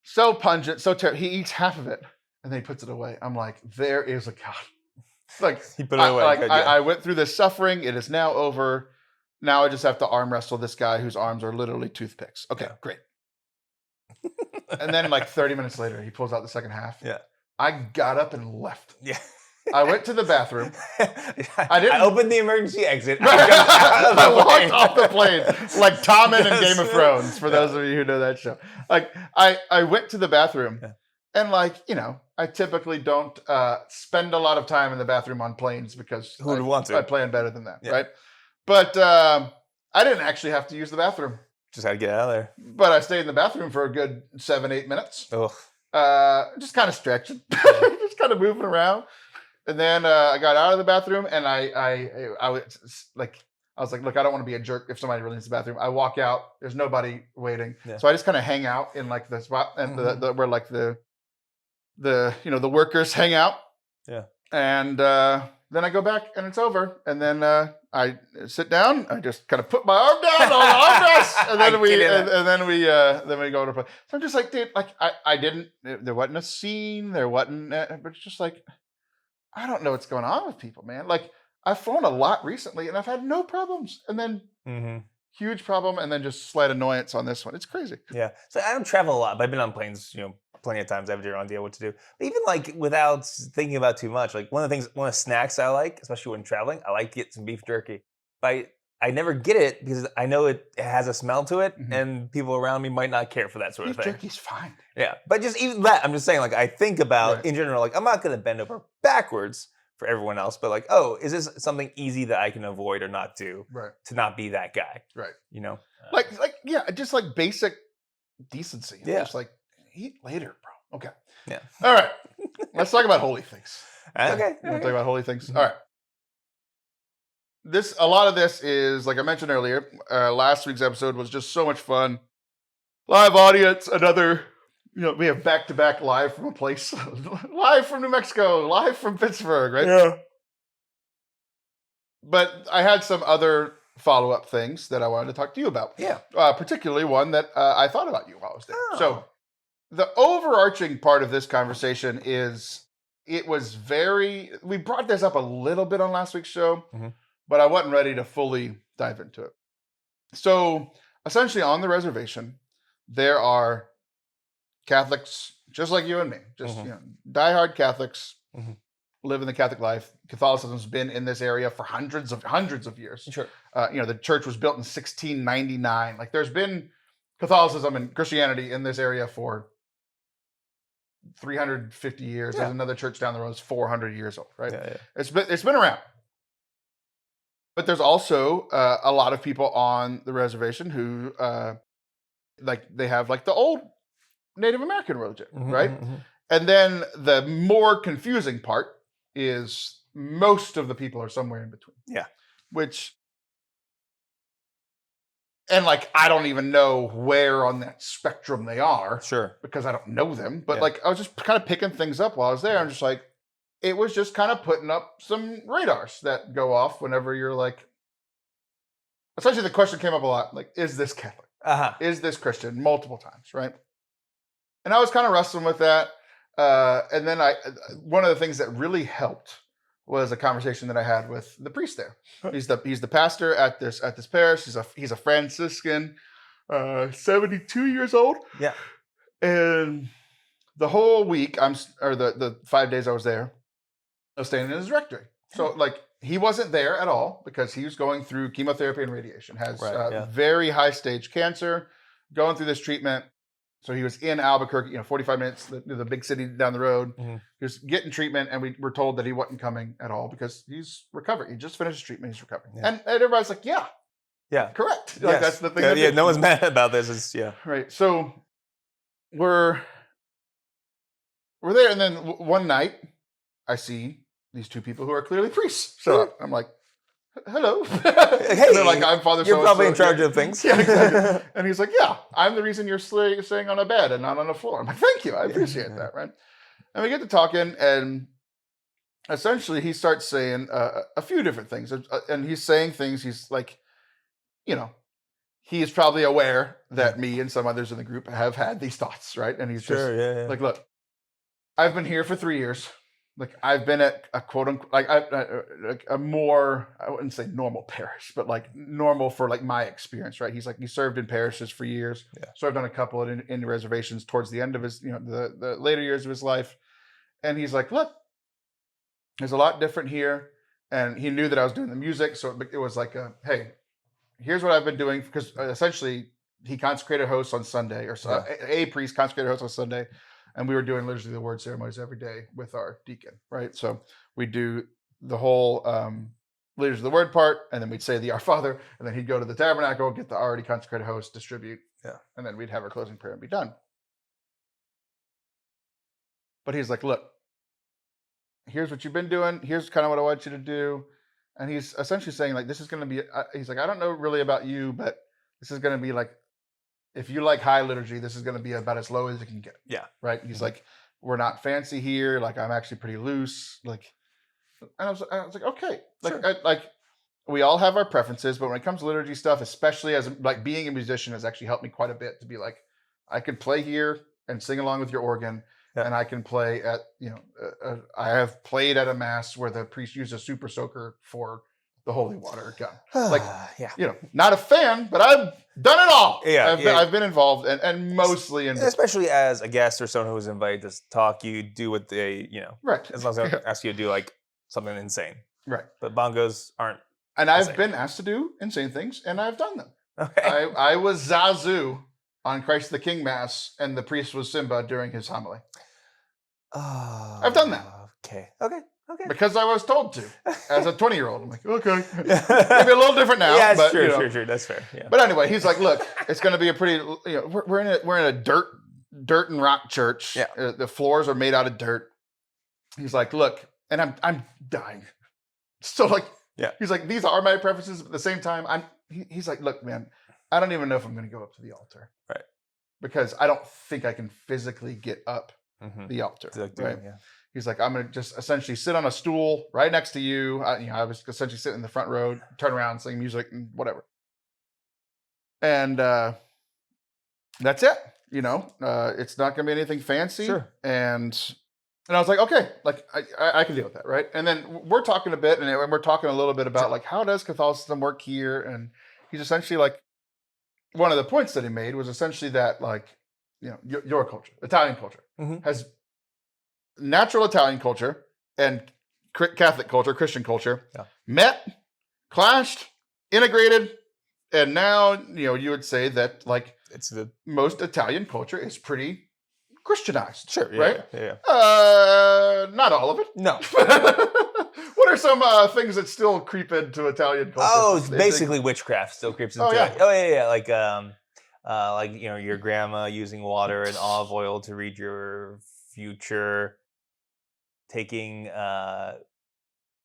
So pungent, so terrible. He eats half of it, and then he puts it away. I'm like, there is a God. He put it away. I went through this suffering. It is now over. Now I just have to arm wrestle this guy whose arms are literally toothpicks. Okay, great. And then 30 minutes later, he pulls out the second half. Yeah. I got up and left. Yeah. I went to the bathroom. I opened the emergency exit. I walked off the plane like Tommen in Game of Thrones, for those of you who know that show. Like, I went to the bathroom, and like, I typically don't spend a lot of time in the bathroom on planes because Who would want to? I plan better than that, right? But I didn't actually have to use the bathroom. Just had to get out of there. But I stayed in the bathroom for a good 7-8 minutes. Just kind of stretching, just kind of moving around. And then I got out of the bathroom, and I was like, look, I don't want to be a jerk if somebody really needs the bathroom. I walk out, there's nobody waiting, so I just kind of hang out in like the spot and where like the workers hang out. Yeah. And then I go back, and it's over, and then I sit down. I just kind of put my arm down on the armrest, and then we go to play. So I'm just like, dude, like I didn't. There wasn't a scene. There wasn't. But it's just like, I don't know what's going on with people, man. Like, I've flown a lot recently, and I've had no problems, and then huge problem, and then just slight annoyance on this one. It's crazy. Yeah. So I don't travel a lot, but I've been on planes, plenty of times. I have a general idea what to do. But even like without thinking about too much, like one of the snacks I like, especially when traveling, I like to get some beef jerky. But I never get it because I know it has a smell to it, and people around me might not care for that sort of thing. Beef jerky's fine. Yeah, but just even that, I'm just saying, like, I think about in general, like, I'm not going to bend over backwards for everyone else, but like, oh, is this something easy that I can avoid or not do to not be that guy? Right. Like just like basic decency. Yeah. Just like, eat later, bro. Okay. Yeah. All right. Let's talk about holy things. Okay. You want to talk about holy things? All right. A lot of this is, like I mentioned earlier, last week's episode was just so much fun. Live audience, another, we have back-to-back live from a place. Live from New Mexico, live from Pittsburgh, right? Yeah. But I had some other follow-up things that I wanted to talk to you about. Yeah. Particularly one that I thought about you while I was there. Oh. So the overarching part of this conversation is, we brought this up a little bit on last week's show, but I wasn't ready to fully dive into it. So essentially on the reservation, there are Catholics just like you and me, just diehard Catholics, living the Catholic life. Catholicism's been in this area for hundreds of years. Sure. The church was built in 1699. Like, there's been Catholicism and Christianity in this area for 350 years. Yeah. There's another church down the road that's 400 years old, right? Yeah. It's been around. But there's also a lot of people on the reservation who they have like the old Native American religion, right? And then the more confusing part is most of the people are somewhere in between. Yeah. And like, I don't even know where on that spectrum they are. Sure. Because I don't know them. But like, I was just kind of picking things up while I was there. I'm just like, it was just kind of putting up some radars that go off whenever you're like, essentially the question came up a lot, like, is this Catholic? Is this Christian? Multiple times, right? And I was kind of wrestling with that. And then one of the things that really helped was a conversation that I had with the priest there. He's the pastor at this parish. He's a Franciscan, 72 years old. Yeah. And the whole week, the 5 days I was there, I was staying in his rectory. So like, he wasn't there at all because he was going through chemotherapy and radiation. Has very high stage cancer, going through this treatment. So he was in Albuquerque, 45 minutes, the big city down the road. He was getting treatment, and we were told that he wasn't coming at all because he's recovering. He just finished his treatment. He's recovering. Yeah. And everybody's like, yeah, correct. Like, that's the thing. Yeah, no one's mad about this. Right. So we're there, and then one night I see these two people who are clearly priests. So I'm like, hello. Hey, they're like, I'm Father You're so-and-so. probably in charge of things. Yeah, exactly. And he's like, yeah, I'm the reason you're staying on a bed and not on the floor. I'm like, thank you. I appreciate that, right? And we get to talking, and essentially he starts saying a few different things. And he's saying things, he's like, he is probably aware that me and some others in the group have had these thoughts, right? And he's like, look, I've been here for 3 years. Like, I've been at a quote unquote, like a more, I wouldn't say normal parish, but like normal for like my experience, right? He's like, he served in parishes for years. Yeah. Served on a couple in reservations towards the end of his, the later years of his life. And he's like, look, It's a lot different here. And he knew that I was doing the music. So it was like, hey, here's what I've been doing. Because essentially, he consecrated hosts on Sunday, or a priest consecrated hosts on Sunday. And we were doing liturgy of the word ceremonies every day with our deacon, right? So we do the whole liturgy of the word part, and then we'd say the Our Father, and then he'd go to the tabernacle, get the already consecrated host, distribute, and then we'd have our closing prayer and be done. But he's like, look, here's what you've been doing. Here's kind of what I want you to do. And he's essentially saying, like, this is going to be, he's like, I don't know really about you, but this is going to be like, if you like high liturgy, this is going to be about as low as it can get. Yeah. Right. He's like, we're not fancy here. Like, I'm actually pretty loose. Like, and I was like, okay. Like, we all have our preferences, but when it comes to liturgy stuff, especially as like being a musician has actually helped me quite a bit to be like, I could play here and sing along with your organ. Yeah. And I can play at, I have played at a mass where the priest used a super soaker for the holy water gun. Like, not a fan, but I've done it all. Yeah, I've been involved and mostly in. Especially as a guest or someone who's invited to talk, you do what they, right. As long as they ask you to do like something insane. Right. But bongos aren't. And I've been asked to do insane things and I've done them. Okay. I was Zazu on Christ the King Mass and the priest was Simba during his homily. Oh, I've done that. Okay. Because I was told to, as a 20-year-old. I'm like, okay. Maybe a little different now. Yeah, but, sure. That's fair. Yeah. But anyway, he's like, look, it's going to be a pretty, we're in a dirt and rock church. Yeah. The floors are made out of dirt. He's like, look, and I'm dying. So like, he's like, these are my preferences. But at the same time, he's like, look, man, I don't even know if I'm going to go up to the altar. Right. Because I don't think I can physically get up the altar. Right. Yeah. He's like, I'm going to just essentially sit on a stool right next to you. I was essentially sitting in the front row, turn around, sing music and whatever. And that's it. It's not going to be anything fancy. Sure. And I was like, okay, like I can deal with that. Right. And then we're talking a bit and we're talking a little bit about like, how does Catholicism work here? And he's essentially like, one of the points that he made was essentially that like, your culture, Italian culture, has natural Italian culture and Catholic culture, Christian culture, met, clashed, integrated, and now you would say that like it's the most Italian culture is pretty Christianized. Sure, right? Yeah. Not all of it. No. What are some things that still creep into Italian culture? Oh, basically witchcraft still creeps into it. Oh yeah. Like your grandma using water and olive oil to read your future, taking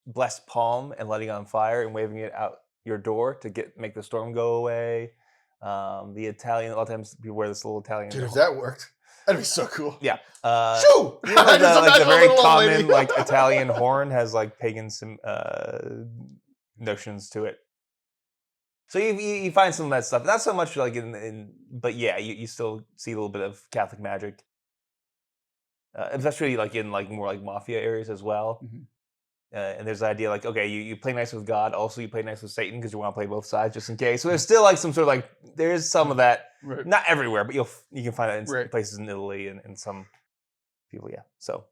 blessed palm and lighting it on fire and waving it out your door to make the storm go away. The Italian, a lot of times people wear this little Italian. Dude, if that worked, that'd be so cool. Yeah. Shoo! The very common like Italian horn has like pagan notions to it. So you find some of that stuff. Not so much like but yeah, you still see a little bit of Catholic magic, especially like in like more like mafia areas as well. Mm-hmm. And there's the idea like, okay, you play nice with God, also you play nice with Satan because you want to play both sides just in case. So there's still like some sort of like there is some of that, not everywhere, but you can find it in places in Italy and some people, So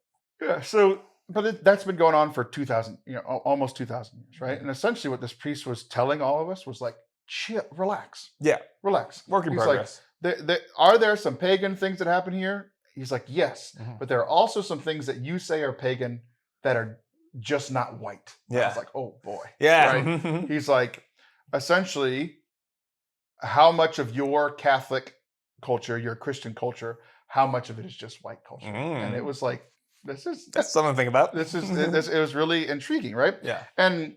but that's been going on for 2,000, almost 2,000 years, right? And essentially, what this priest was telling all of us was like, chill, relax. Yeah, relax. Work in progress. Like, are there some pagan things that happen here? He's like, yes, but there are also some things that you say are pagan that are just not white. Yeah. I was like, oh boy. Yeah. Right? He's like, essentially, how much of your Catholic culture, your Christian culture, how much of it is just white culture? And it was like, that's something to think about. It was really intriguing, right? Yeah. And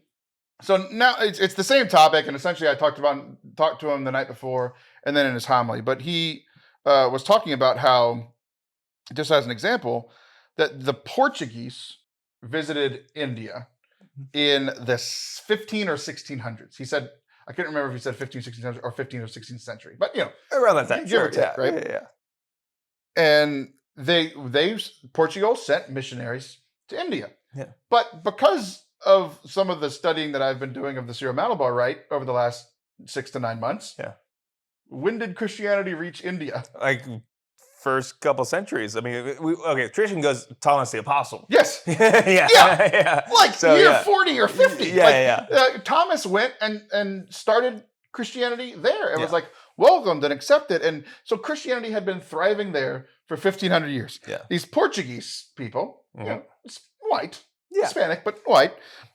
so now it's the same topic, and essentially I talked to him the night before, and then in his homily. But he was talking about how, just as an example, that the Portuguese visited India in the 15 or 1600s. He said, I can't remember if he said 15, 1600s or 15th or 16th century, but around that time, give or take, right? Yeah. And Portugal sent missionaries to India. Yeah. But because of some of the studying that I've been doing of the Syro-Malabar Rite over the last 6 to 9 months, when did Christianity reach India? Like first couple centuries. I mean, tradition goes Thomas the Apostle. Yes. yeah. Like So, year yeah. 40 or 50. Yeah, Thomas went and started Christianity there and was Yeah. like welcomed and accepted. And so Christianity had been thriving there for 1,500 years. Yeah. These Portuguese people, white, Yeah. Hispanic, but white,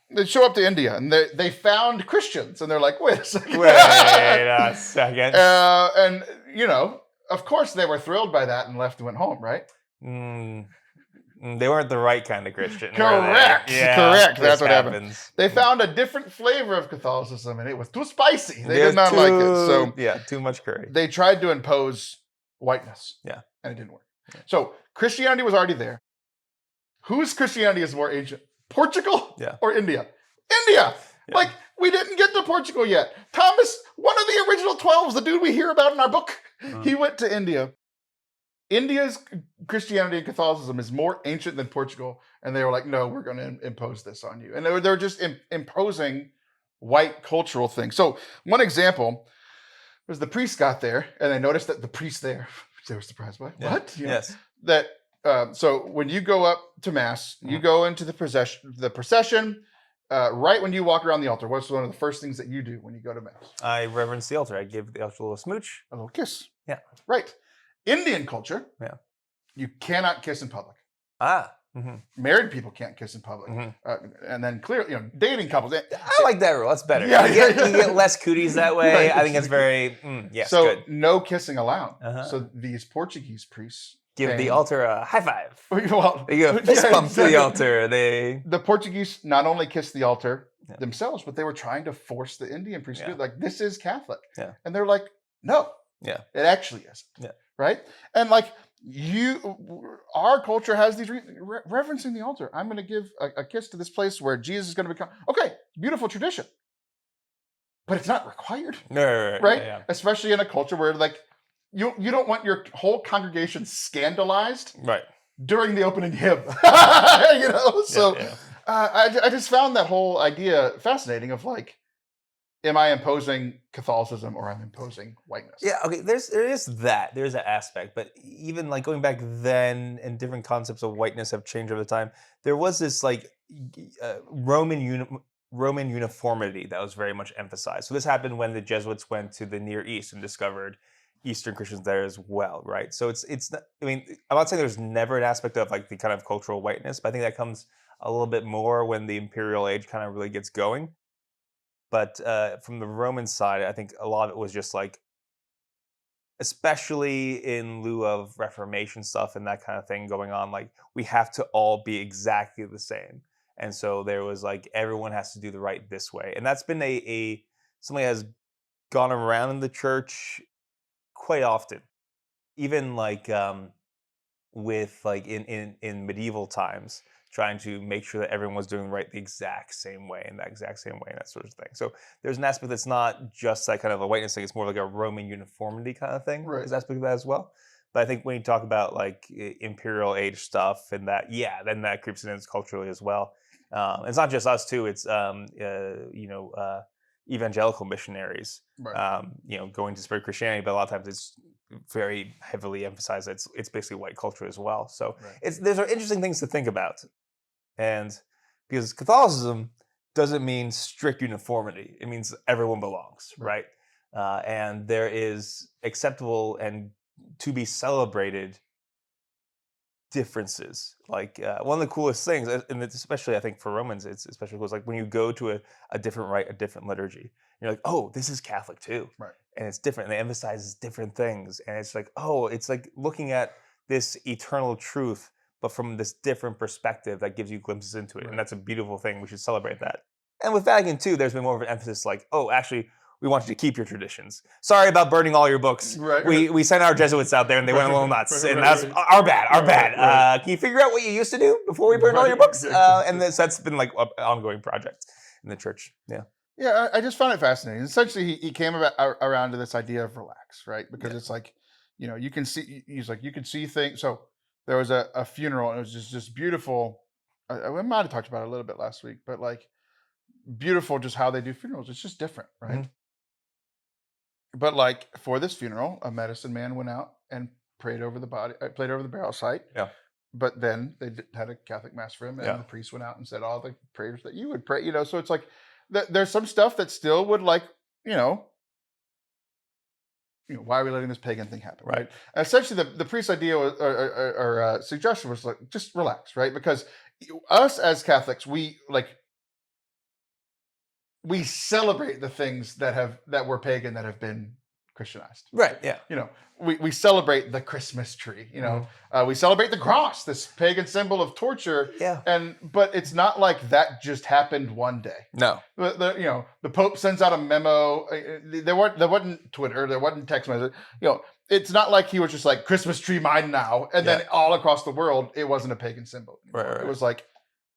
they show up to India and they found Christians and they're like, wait a second. Wait a second. And, of course they were thrilled by that and left and went home, right? They weren't the right kind of Christian. Correct. Yeah, correct. That's what happens. happened. They found a different flavor of Catholicism and it was too spicy. They did not like it. So too much curry. they tried to impose whiteness. Yeah. And it didn't work. Yeah. So Christianity was already there. Whose Christianity is more ancient? Portugal or India? India. Yeah. Like, we didn't get to Portugal yet. Thomas, one of the original 12s, the dude we hear about in our book, he went to India. India's Christianity and Catholicism is more ancient than Portugal. And they were like, no, we're going to impose this on you. And they were just imposing white cultural things. So one example was the priest got there and they noticed that the priest there, they were surprised by. Yeah. What? Yes. That so when you go up to Mass, you go into the procession. Right when you walk around the altar, what's one of the first things that you do when you go to Mass? I reverence the altar. I give the altar a little smooch. A little kiss. Yeah. Right. Indian culture. Yeah. You cannot kiss in public. Mm-hmm. Married people can't kiss in public. Mm-hmm. And then clearly, dating couples. I like that rule. That's better. Yeah, you get less cooties that way. Right. I think it's very, yes, so good. No kissing allowed. So these Portuguese priests give the altar a high five. Well, they give a fist bump to the altar. The Portuguese not only kissed the altar themselves, but they were trying to force the Indian priests to do it. Like, this is Catholic. Yeah. And they're like, no. Yeah. It actually isn't. Yeah. Right? And like, our culture has these reverencing the altar. I'm going to give a kiss to this place where Jesus is going to become. Okay, beautiful tradition. But it's not required. Right? Yeah. Especially in a culture where, like, you don't want your whole congregation scandalized during the opening hymn. So I just found that whole idea fascinating of like, am I imposing Catholicism or I'm imposing whiteness? Yeah, okay, there is that. There's that aspect. But even like going back then and different concepts of whiteness have changed over time. There was this like Roman uniformity that was very much emphasized. So this happened when the Jesuits went to the Near East and discovered Eastern Christians there as well, right? So it's not, I mean, I'm not saying there's never an aspect of like the kind of cultural whiteness, but I think that comes a little bit more when the imperial age kind of really gets going. But from the Roman side, I think a lot of it was just like, especially in lieu of Reformation stuff and that kind of thing going on, like we have to all be exactly the same. And so there was like, everyone has to do the right this way. And that's been something that has gone around in the church quite often. Even like with like in medieval times, trying to make sure that everyone was doing right the exact same way and that exact same way and that sort of thing. So there's an aspect that's not just like kind of a whiteness thing, it's more like a Roman uniformity kind of thing. There's an aspect of that as well. But I think when you talk about like imperial age stuff and that, then that creeps in culturally as well. It's not just us too, it's evangelical missionaries, going to spread Christianity, but a lot of times it's very heavily emphasized that it's basically white culture as well. So those are interesting things to think about. And because Catholicism doesn't mean strict uniformity, it means everyone belongs, right? And there is acceptable and to be celebrated differences. Like one of the coolest things, and it's especially I think for Romans, it's especially cool, is like when you go to a different rite, a different liturgy, you're like, oh, this is Catholic too. And it's different, and it emphasizes different things. And it's like, oh, it's like looking at this eternal truth, but from this different perspective that gives you glimpses into it. And that's a beautiful thing. We should celebrate that. And with Vatican II, there's been more of an emphasis like, oh, actually, we want you to keep your traditions. Sorry about burning all your books. We sent our Jesuits out there and they went a little nuts. And that's our bad. Can you figure out what you used to do before we burned all your books? And that's been like an ongoing project in the church. Yeah, I just found it fascinating. Essentially, he came around to this idea of relax, right? Because it's like, you can see, he's like, you can see things. So there was a funeral and it was just beautiful. I might have talked about it a little bit last week, but like beautiful just how they do funerals. It's just different, right? Mm-hmm. But like for this funeral, a medicine man went out and prayed over the body, prayed over the burial site. Yeah. But then they had a Catholic mass for him, and the priest went out and said all the prayers that you would pray. You know, so it's like there's some stuff that still would like, you know, why are we letting this pagan thing happen? Right. And essentially, the priest's idea was, or suggestion was like, just relax, right? Because us as Catholics, we celebrate the things that were pagan that have been Christianized. Right. Yeah. You know, we celebrate the Christmas tree. You know, we celebrate the cross, this pagan symbol of torture. Yeah. But it's not like that just happened one day. No. The Pope sends out a memo. There wasn't Twitter. There wasn't text message. You know, it's not like he was just like Christmas tree mine now, and then all across the world it wasn't a pagan symbol anymore. Right. It was like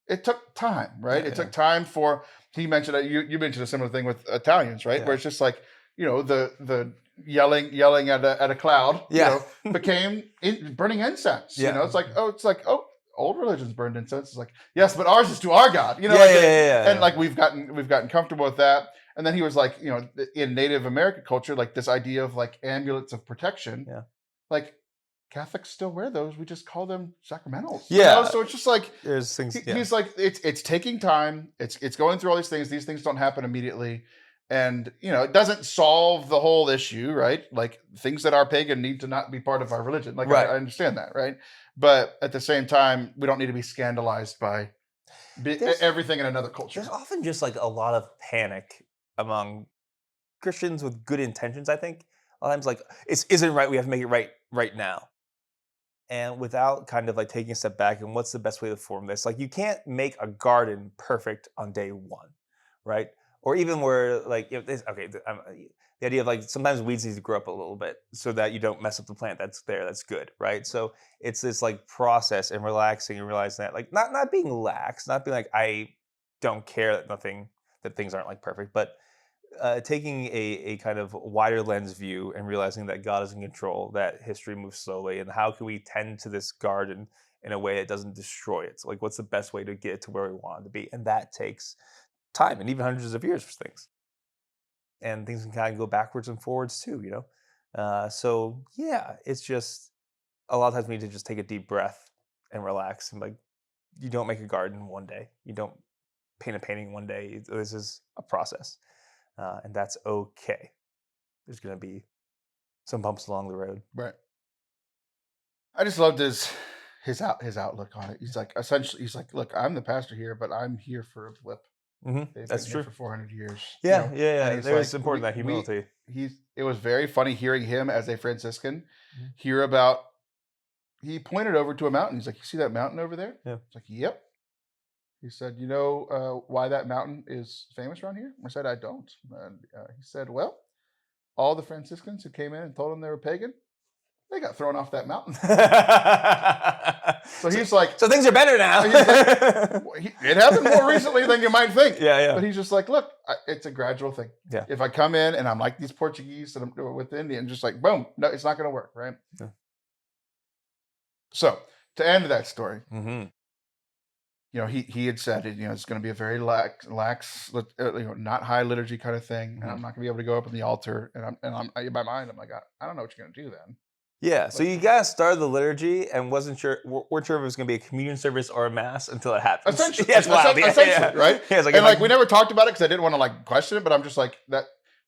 it took time, right? It took time for. He mentioned you mentioned a similar thing with Italians, right? Where it's just like, you know, the yelling at a cloud, you know, became burning incense. You know, it's like old religions burned incense. It's like, yes, but ours is to our God. You know, and like we've gotten comfortable with that. And then he was like, you know, in Native American culture, like this idea of like amulets of protection. Yeah. Like Catholics still wear those. We just call them sacramentals. Yeah. You know? So it's just like there's things. He's like, it's taking time. It's going through all these things. These things don't happen immediately. And, you know, it doesn't solve the whole issue, right? Like things that are pagan need to not be part of our religion. Like I understand that, right? But at the same time, we don't need to be scandalized by everything in another culture. There's often just like a lot of panic among Christians with good intentions, I think. A lot of times like, it isn't right, we have to make it right now. And without kind of like taking a step back and what's the best way to form this? Like you can't make a garden perfect on day one, right? Or even where like, the idea of like sometimes weeds need to grow up a little bit so that you don't mess up the plant that's there. That's good, right? So it's this like process and relaxing and realizing that like not being lax, not being like I don't care that things aren't like perfect, but taking a kind of wider lens view and realizing that God is in control, that history moves slowly, and how can we tend to this garden in a way that doesn't destroy it? So like what's the best way to get it to where we want it to be? And that takes time and even hundreds of years for things. And things can kind of go backwards and forwards too, you know? So yeah, it's just a lot of times we need to just take a deep breath and relax. And like, you don't make a garden one day. You don't paint a painting one day. This is a process. And that's okay. There's going to be some bumps along the road. Right. I just loved his outlook on it. He's like, essentially, look, I'm the pastor here, but I'm here for a blip. Mm-hmm. That's true. For 400 years. Yeah, you know? There's important that humility. It was very funny hearing him as a Franciscan hear about. He pointed over to a mountain. He's like, "You see that mountain over there?" Yeah. It's like, "Yep." He said, "You know why that mountain is famous around here?" I said, "I don't." And he said, "Well, all the Franciscans who came in and told him they were pagan, they got thrown off that mountain." So he's like, so things are better now. It happened more recently than you might think. Yeah. But he's just like, look, it's a gradual thing. Yeah. If I come in and I'm like these Portuguese and I'm with Indian, just like, boom, no, it's not going to work, right? Yeah. So to end that story, you know, he had said, you know, it's going to be a very lax, not high liturgy kind of thing, and I'm not going to be able to go up on the altar. And I'm in my mind, I'm like, I don't know what you're going to do then. Yeah, so you guys started the liturgy and weren't sure if it was going to be a communion service or a mass until it happened. Essentially, right? Yeah, we never talked about it because I didn't want to like question it, but I'm just like, that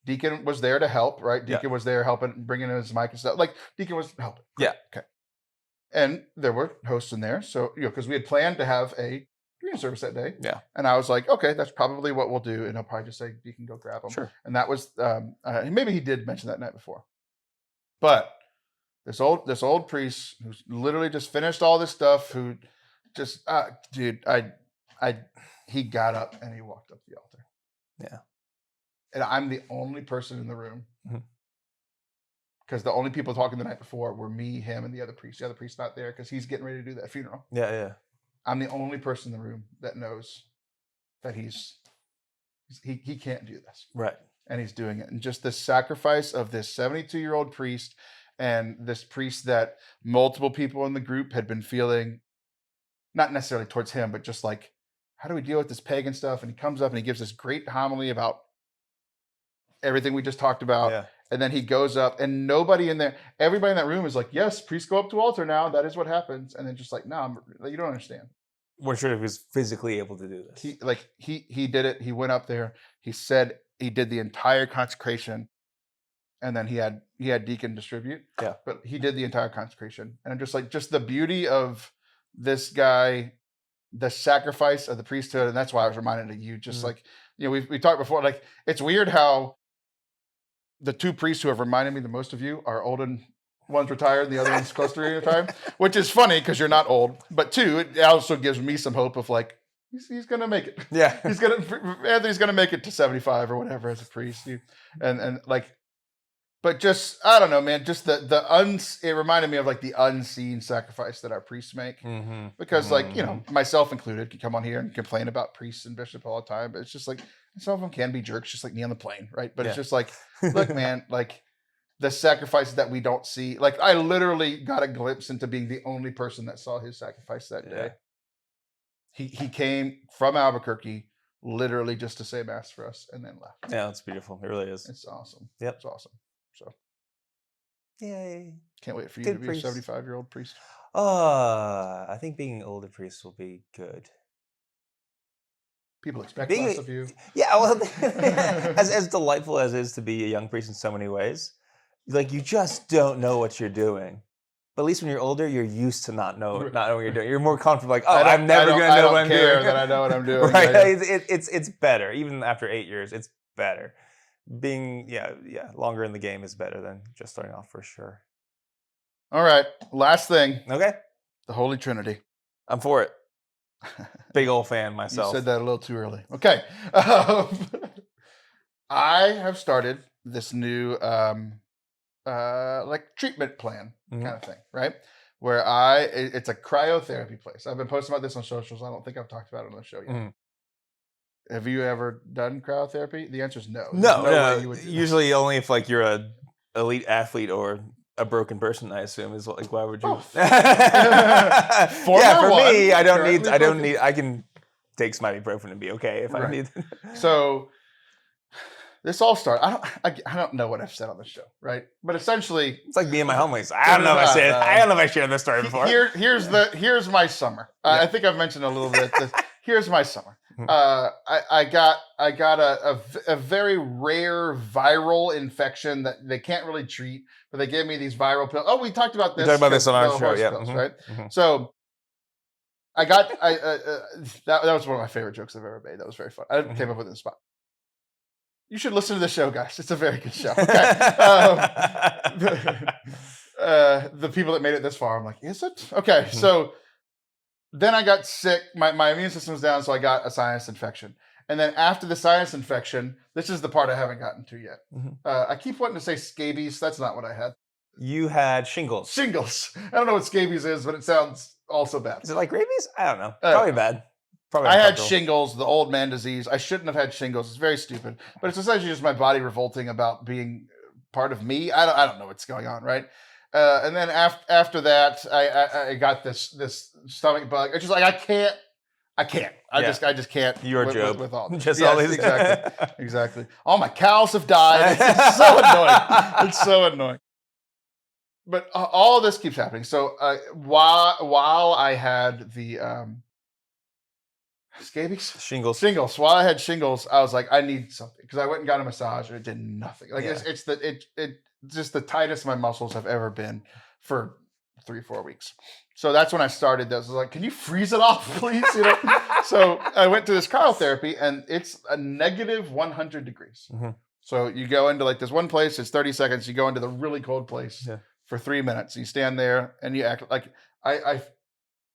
Deacon was there to help, right? Deacon was there helping, bringing in his mic and stuff. Like Deacon was helping. Yeah. Okay. And there were hosts in there, so because we had planned to have a communion service that day. Yeah. And I was like, okay, that's probably what we'll do, and I'll probably just say, Deacon, go grab him. Sure. And that was maybe he did mention that night before, but. This old priest who's literally just finished all this stuff, who just he got up and he walked up the altar. Yeah. And I'm the only person in the room. Because the only people talking the night before were me, him, and the other priest. The other priest's not there because he's getting ready to do that funeral. Yeah. I'm the only person in the room that knows that he can't do this. Right. And he's doing it. And just the sacrifice of this 72-year-old priest. And this priest that multiple people in the group had been feeling, not necessarily towards him, but just like, how do we deal with this pagan stuff? And he comes up and he gives this great homily about everything we just talked about. Yeah. And then he goes up, and everybody in that room is like, yes, priests go up to altar now. That is what happens. And then just like, no, you don't understand. We're sure if he was physically able to do this. He did it. He went up there. He said he did the entire consecration, and then he had deacon distribute. Yeah. But he did the entire consecration. And I'm just like, just the beauty of this guy, the sacrifice of the priesthood. And that's why I was reminded of you, just like, we talked before, like, it's weird how the two priests who have reminded me the most of you are old, and one's retired and the other one's close to retired, which is funny because you're not old. But two, it also gives me some hope of like, he's going to make it. Yeah. Anthony's going to make it to 75 or whatever as a priest. But just, I don't know, man, just it reminded me of like the unseen sacrifice that our priests make. Mm-hmm. Because like, myself included, can come on here and complain about priests and bishops all the time. But it's just like, some of them can be jerks, just like me on the plane, right? But it's just like, look, man, like the sacrifices that we don't see. Like I literally got a glimpse into being the only person that saw his sacrifice that day. He came from Albuquerque literally just to say mass for us and then left. Yeah, it's beautiful. It really is. It's awesome. Yep. It's awesome. So, yay. Can't wait for you to be a 75-year-old priest. I think being an older priest will be good. People expect less of you. Yeah, well, as delightful as it is to be a young priest in so many ways, like you just don't know what you're doing. But at least when you're older, you're used to not knowing what you're doing. You're more comfortable, like, I'm never going to know what I'm doing. I don't care that I know what I'm doing. Right? It's better. Even after 8 years, it's better. Being, longer in the game is better than just starting off for sure. All right, last thing. Okay. The Holy Trinity. I'm for it. Big old fan myself. You said that a little too early. Okay. I have started this new treatment plan kind of thing, right? Where it's a cryotherapy place. I've been posting about this on socials. I don't think I've talked about it on the show yet. Mm-hmm. Have you ever done cryotherapy? The answer is no. No. Usually only if like you're a elite athlete or a broken person, I assume, is like, why would you? For me, I don't need. I can take some ibuprofen and be okay if I need. So this all started. I don't know what I've said on the show, right? But essentially, it's like me and my homies. I don't know if I shared this story before. Here's my summer. I think I've mentioned a little bit. Here's my summer. I got a very rare viral infection that they can't really treat, but they gave me these viral pills. Oh, we talked about this. We talked about this on our show, yeah. Pills, right? Mm-hmm. So I got that was one of my favorite jokes I've ever made. That was very fun. I came up with it in the spot. You should listen to the show, guys. It's a very good show. Okay. The people that made it this far, I'm like, is it? Okay, so then I got sick. My immune system was down, so I got a sinus infection. And then after the sinus infection, this is the part I haven't gotten to yet. I keep wanting to say scabies. That's not what I had. You had shingles. Shingles. I don't know what scabies is, but it sounds also bad. Is it like rabies? I don't know. Probably bad. I had shingles, the old man disease. I shouldn't have had shingles. It's very stupid. But it's essentially just my body revolting about being part of me. I don't know what's going on, right? And then after that, I got this stomach bug. It's just like I can't. I just can't. You're Job. With all this. Just all these. Exactly. All my cows have died. It's so annoying. It's so annoying. But all this keeps happening. So while I had the scabies? Shingles. While I had shingles, I was like, I need something because I went and got a massage and it did nothing. Like it's just the tightest my muscles have ever been for 3-4 weeks. So that's when I started this. I was like, can you freeze it off, please? So I went to this cryotherapy and it's a negative 100 degrees. Mm-hmm. So you go into like this one place, it's 30 seconds. You go into the really cold place for 3 minutes. You stand there and you act like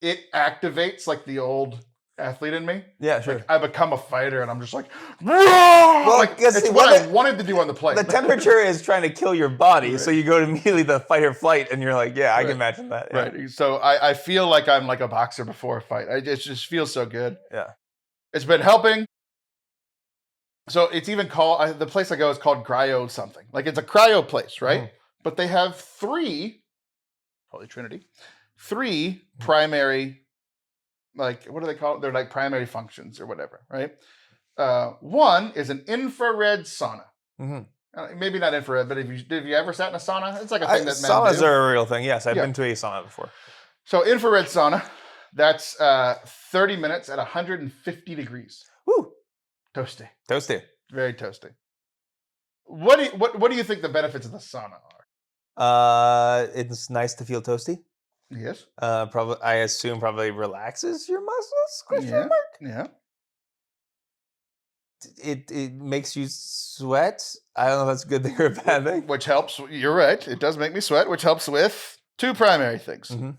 it activates like the old athlete in me. Yeah, sure. Like I become a fighter and I'm just like, well, like, it's what I wanted to do on the plane. The temperature is trying to kill your body, right. So you go to immediately the fight or flight and you're like, I can imagine that. Yeah. Right. So I feel like I'm like a boxer before a fight. It just feels so good. Yeah. It's been helping. So it's even called, the place I go is called Cryo something. Like it's a cryo place, right? Mm. But they have 3, Holy Trinity, 3 primary, like, what do they call it? They're like primary functions or whatever, right? One is an infrared sauna. Mm-hmm. Maybe not infrared, but have you ever sat in a sauna? It's like a thing that men saunas do. are a real thing. Yes, I've Yeah. been to a sauna before. So infrared sauna, that's 30 minutes at 150 degrees. Woo, Toasty. toasty. Very toasty. What do you think the benefits of the sauna are? It's nice to feel toasty. Yes. Probably, I assume, probably relaxes your muscles. Question Yeah. mark. Yeah. It makes you sweat. I don't know if that's a good thing or a bad thing. Which helps. You're right. It does make me sweat, which helps with two primary things. Mm-hmm.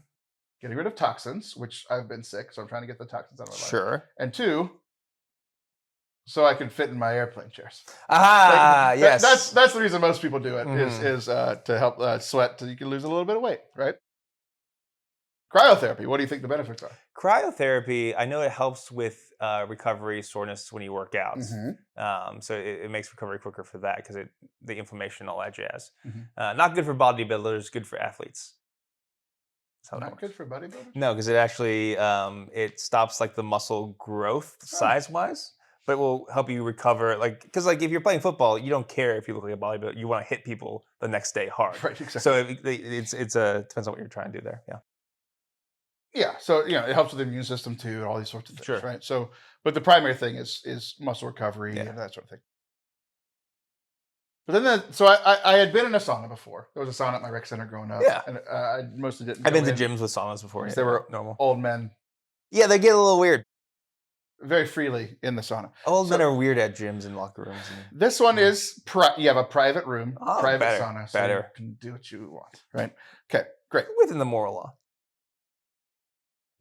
Getting rid of toxins, which I've been sick, so I'm trying to get the toxins out of my life. Sure. And two, so I can fit in my airplane chairs. Ah, yes. That's the reason most people do it, is to help sweat so you can lose a little bit of weight, right? Cryotherapy, what do you think the benefits are? Cryotherapy, I know it helps with recovery, soreness when you work out. Mm-hmm. So it makes recovery quicker for that because the inflammation and all that jazz. Mm-hmm. Not good for bodybuilders, good for athletes. That's how that Not works. good for bodybuilders? No, because it actually it stops like the muscle growth size-wise, but it will help you recover. Like, because like if you're playing football, you don't care if you look like a bodybuilder. You want to hit people the next day hard. Right, exactly. So it's depends on what you're trying to do there. Yeah. Yeah, so it helps with the immune system too, and all these sorts of things, Sure. right? So, but the primary thing is muscle recovery and that sort of thing. But then, so I had been in a sauna before. There was a sauna at my rec center growing up. Yeah. And I mostly didn't. I've been go to in gyms with saunas before. because Yeah, they were normal. old men Yeah, they get a little weird. very freely in the sauna. Old men are weird at gyms and locker rooms. This one is you have a private room, private better, sauna, so better. you can do what you want, right? Okay, great. Within the moral law.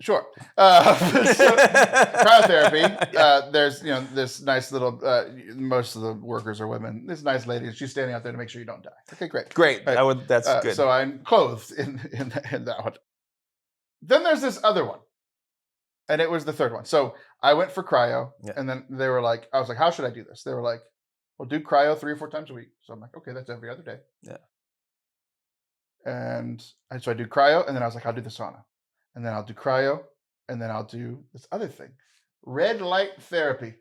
Sure. Cryotherapy. There's this nice little. Most of the workers are women. This nice lady. She's standing out there to make sure you don't die. Okay, great. Great. Right. That's good. So I'm clothed in that one. Then there's this other one, and it was the third one. So I went for cryo, and then they were like, I was like, how should I do this? They were like, well, do cryo 3 or 4 times a week. So I'm like, okay, that's every other day. Yeah. And so I do cryo, and then I was like, I'll do the sauna. And then I'll do cryo, and then I'll do this other thing, red light therapy.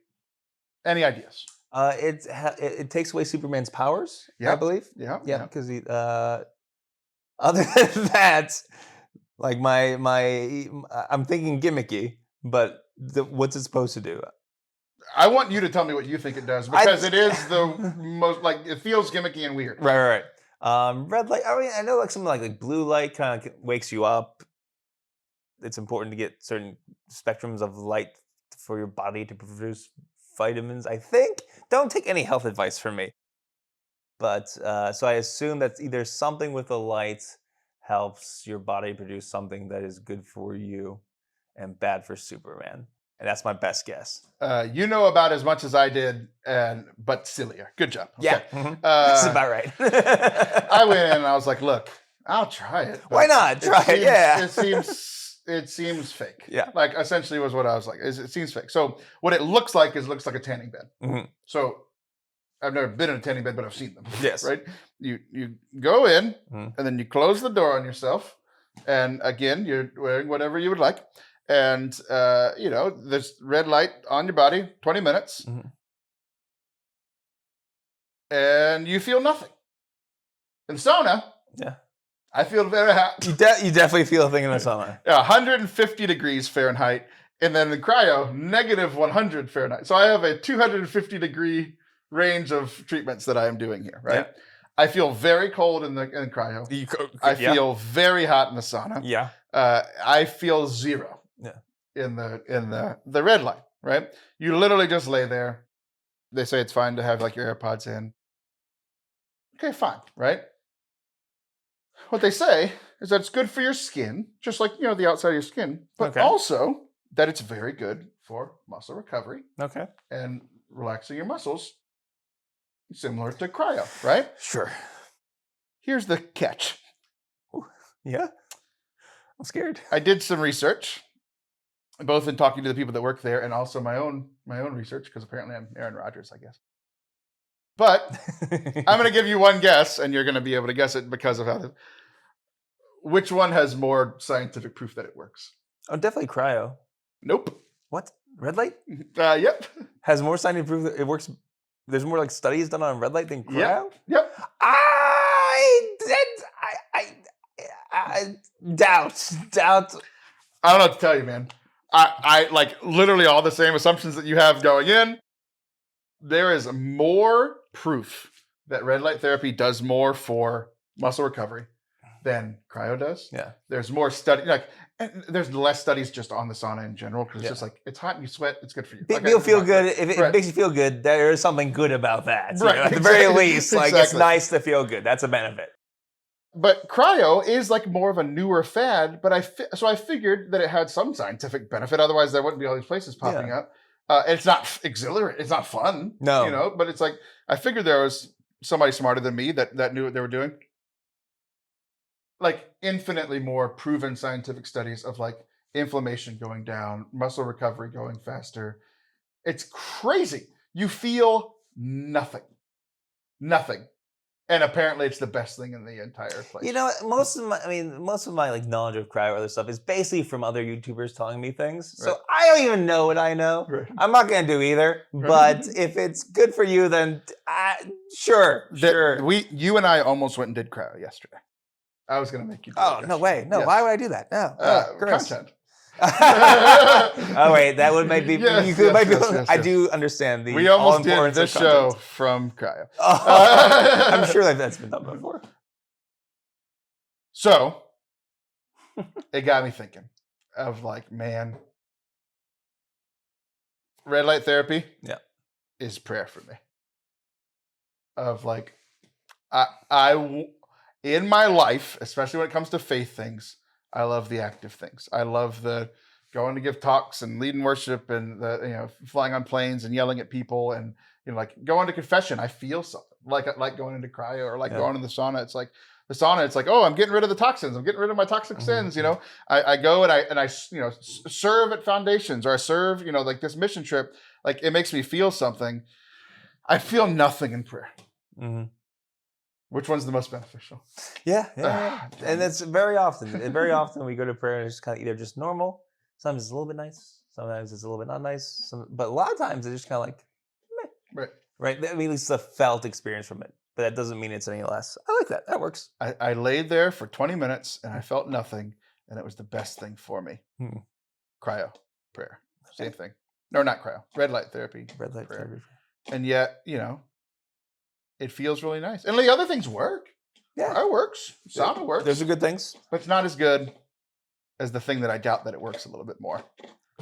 Any ideas? It takes away Superman's powers, I believe. Yeah. Because other than that, like I'm thinking gimmicky, but what's it supposed to do? I want you to tell me what you think it does because it is the most it feels gimmicky and weird. Right. Red light. I mean, I know like something like blue light kind of wakes you up. It's important to get certain spectrums of light for your body to produce vitamins, I think. Don't take any health advice from me. But so I assume that's either something with the light helps your body produce something that is good for you and bad for Superman. And that's my best guess. You know about as much as I did, but sillier. Good job. Okay. Yeah, that's about right. I went in and I was like, look, I'll try it. Why not? Try it, yeah. It seems fake. Yeah. Like essentially was what I was like. It seems fake. So what it looks like looks like a tanning bed. Mm-hmm. So I've never been in a tanning bed, but I've seen them. Yes. Right? You go in and then you close the door on yourself. And again, you're wearing whatever you would like. And, there's red light on your body, 20 minutes. Mm-hmm. And you feel nothing. In sauna, I feel very hot. You definitely feel a thing in the sauna. 150 degrees Fahrenheit. And then in cryo, negative 100 Fahrenheit. So I have a 250 degree range of treatments that I am doing here, right? Yeah. I feel very cold in cryo. I feel very hot in the sauna. Yeah. I feel zero in the red light, right? You literally just lay there. They say it's fine to have like your AirPods in. Okay, fine, right? What they say is that it's good for your skin, just like, the outside of your skin, but also that it's very good for muscle recovery. Okay. And relaxing your muscles, similar to cryo, right? Sure. Here's the catch. Ooh, yeah? I'm scared. I did some research, both in talking to the people that work there and also my own research, because apparently I'm Aaron Rodgers, I guess. But I'm going to give you one guess, and you're going to be able to guess it because of how which one has more scientific proof that it works? Oh, definitely cryo. Nope. What? Red light? Yep. Has more scientific proof that it works There's more like studies done on red light than cryo? Yep. I doubt. I don't know what to tell you, man. I like literally all the same assumptions that you have going in. There is more proof that red light therapy does more for muscle recovery than cryo does. Yeah. There's more study, and there's less studies just on the sauna in general because it's just like it's hot and you sweat. It's good for you. You'll feel good if it makes you feel good. There is something good about that. Right. At the very least, like it's nice to feel good. That's a benefit. But cryo is like more of a newer fad. But I figured that it had some scientific benefit. Otherwise, there wouldn't be all these places popping up. It's not exhilarating. It's not fun. No, But it's like I figured there was somebody smarter than me that knew what they were doing. Like infinitely more proven scientific studies of like inflammation going down, muscle recovery going faster. It's crazy. You feel nothing. And apparently it's the best thing in the entire place. most of my like knowledge of cryo or other stuff is basically from other YouTubers telling me things. So I don't even know what I know. Right. I'm not going to do either. Right. But if it's good for you, then sure. You and I almost went and did cryo yesterday. I was going to make you do it yesterday. No way. No, yes. Why would I do that? No. Content. Oh wait, that would maybe yes. I do understand the. We almost did this show from cryo. I'm sure that's been done before. So it got me thinking of like, man, red light therapy is prayer for me. Of like, I in my life, especially when it comes to faith things, I love the active things. I love the going to give talks and leading worship and the flying on planes and yelling at people and like going to confession. I feel something like going into cryo or like going to the sauna. It's like the sauna. It's like, oh, I'm getting rid of the toxins. I'm getting rid of my toxic sins. I go and I serve at foundations or I serve like this mission trip. Like it makes me feel something. I feel nothing in prayer. Mm-hmm. Which one's the most beneficial? Yeah. And it's very often. Very often we go to prayer and it's kind of either just normal. Sometimes it's a little bit nice. Sometimes it's a little bit not nice. But a lot of times it's just kind of like, meh. Right. I mean, at least it's a felt experience from it. But that doesn't mean it's any less. I like that. That works. I laid there for 20 minutes and I felt nothing. And it was the best thing for me. Cryo, prayer. Same thing. No, not cryo. Red light therapy. Red light therapy. And yet, it feels really nice. And the other things work. Yeah. It works. Sauna works. There's good things. But it's not as good as the thing that I doubt that it works a little bit more.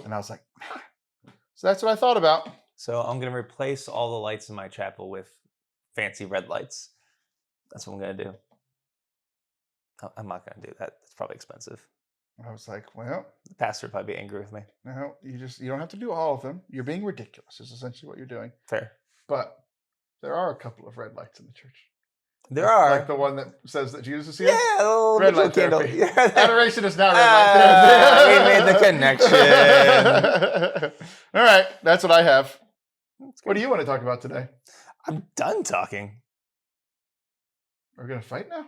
And I was like, so that's what I thought about. So I'm going to replace all the lights in my chapel with fancy red lights. That's what I'm going to do. I'm not going to do that. It's probably expensive. I was like, well. The pastor would probably be angry with me. No, you don't have to do all of them. You're being ridiculous is essentially what you're doing. Fair. But there are a couple of red lights in the church. There are. Like the one that says that Jesus is here? Yeah, the red light candle. Therapy. Adoration is not red light therapy. We made the connection. All right, that's what I have. What do you want to talk about today? I'm done talking. Are we going to fight now?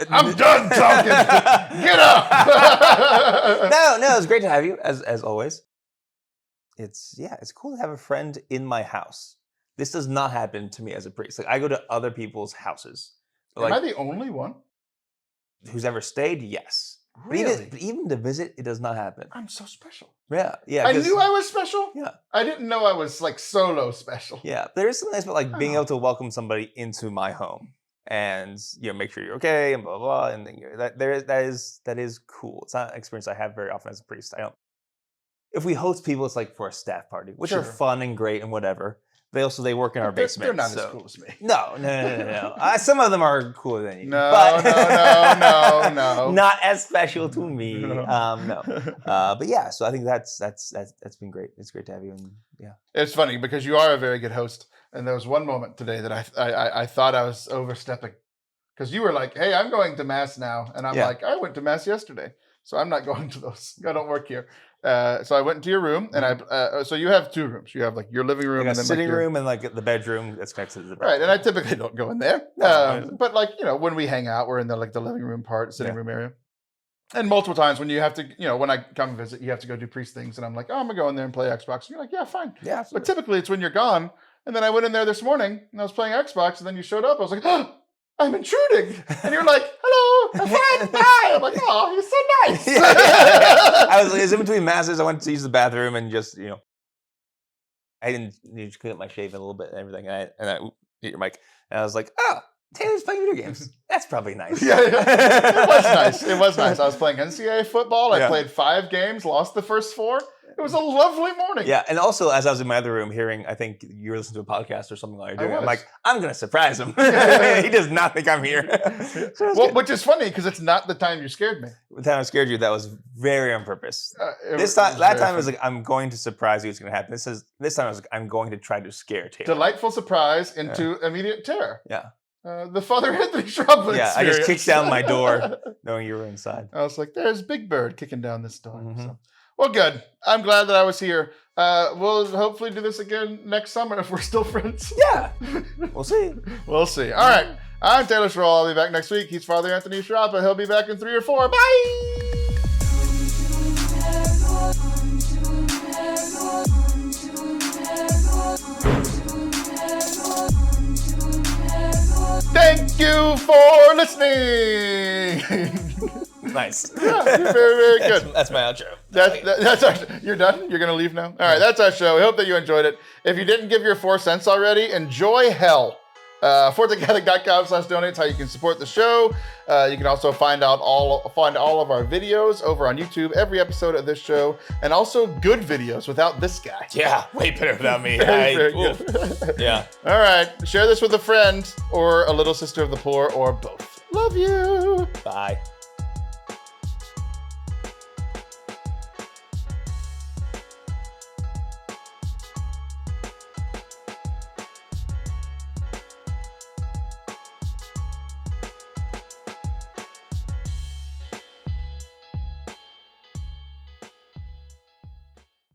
I'm done talking. Get up. No, it's great to have you, as always. It's cool to have a friend in my house. This does not happen to me as a priest. Like I go to other people's houses. Am I the only one who's ever stayed? Yes. Really? But even to visit, it does not happen. I'm so special. Yeah. I knew I was special. Yeah. I didn't know I was like solo special. Yeah. There is something nice about like being able to welcome somebody into my home and make sure you're okay and blah blah. And that is cool. It's not an experience I have very often as a priest. If we host people, it's like for a staff party, which are fun and great and whatever. They work in our basement. They're not as cool as me. No. Some of them are cooler than you. No. Not as special to me. No. But yeah, so I think that's been great. It's great to have you. And yeah, it's funny because you are a very good host. And there was one moment today that I thought I was overstepping because you were like, "Hey, I'm going to mass now," and I'm like, "I went to mass yesterday, so I'm not going to those. I don't work here." So I went into your room, and so you have two rooms. You have like your living room, and then sitting room, and like the bedroom that's connected to the bedroom. Right, and I typically don't go in there, but like when we hang out, we're in the living room part, sitting room area. And multiple times when you have to, when I come visit, you have to go do priest things, and I'm like, oh, I'm gonna go in there and play Xbox. And you're like, yeah, fine. Yeah, absolutely. But typically it's when you're gone And then I went in there this morning and I was playing Xbox, and then you showed up. I was like, oh, I'm intruding. And you were like, hello, a friend, bye. I'm like, oh, you're so nice. I was in between masses. I went to use the bathroom and just, I didn't clean my shave a little bit and everything. And I hit your mic. And I was like, oh, Taylor's playing video games. That's probably nice. Yeah. It was nice. It was nice. I was playing NCAA football. I played 5 games, lost the first 4. It was a lovely morning. Yeah, and also as I was in my other room hearing, I think you were listening to a podcast or something while you're doing it, I'm like, I'm going to surprise him. He does not think I'm here. Well, which is funny because it's not the time you scared me. The time I scared you, that was very on purpose. That time it was like, I'm going to surprise you. What's going to happen? This time I was like, I'm going to try to scare Taylor. Delightful surprise into immediate terror. Yeah. The Father Anthony Schroll Yeah, I just kicked down my door knowing you were inside. I was like, there's Big Bird kicking down this door. Mm-hmm. So. Well, good. I'm glad that I was here. We'll hopefully do this again next summer if we're still friends. Yeah. We'll see. We'll see. All right. I'm Taylor Schroll. I'll be back next week. He's Father Anthony Schroll, but he'll be back in 3 or 4. Bye! Thank you for listening. Nice. Yeah, you're very, very good. That's my outro. That's our, you're done? You're going to leave now? All right, that's our show. We hope that you enjoyed it. If you didn't give your 4 cents already, enjoy hell. ForteCatholic.com/donate is how you can support the show. You can also find all of our videos over on YouTube, every episode of this show, and also good videos without this guy. Yeah, way better without me. Very good. Yeah. All right, share this with a friend or a little sister of the poor or both. Love you. Bye.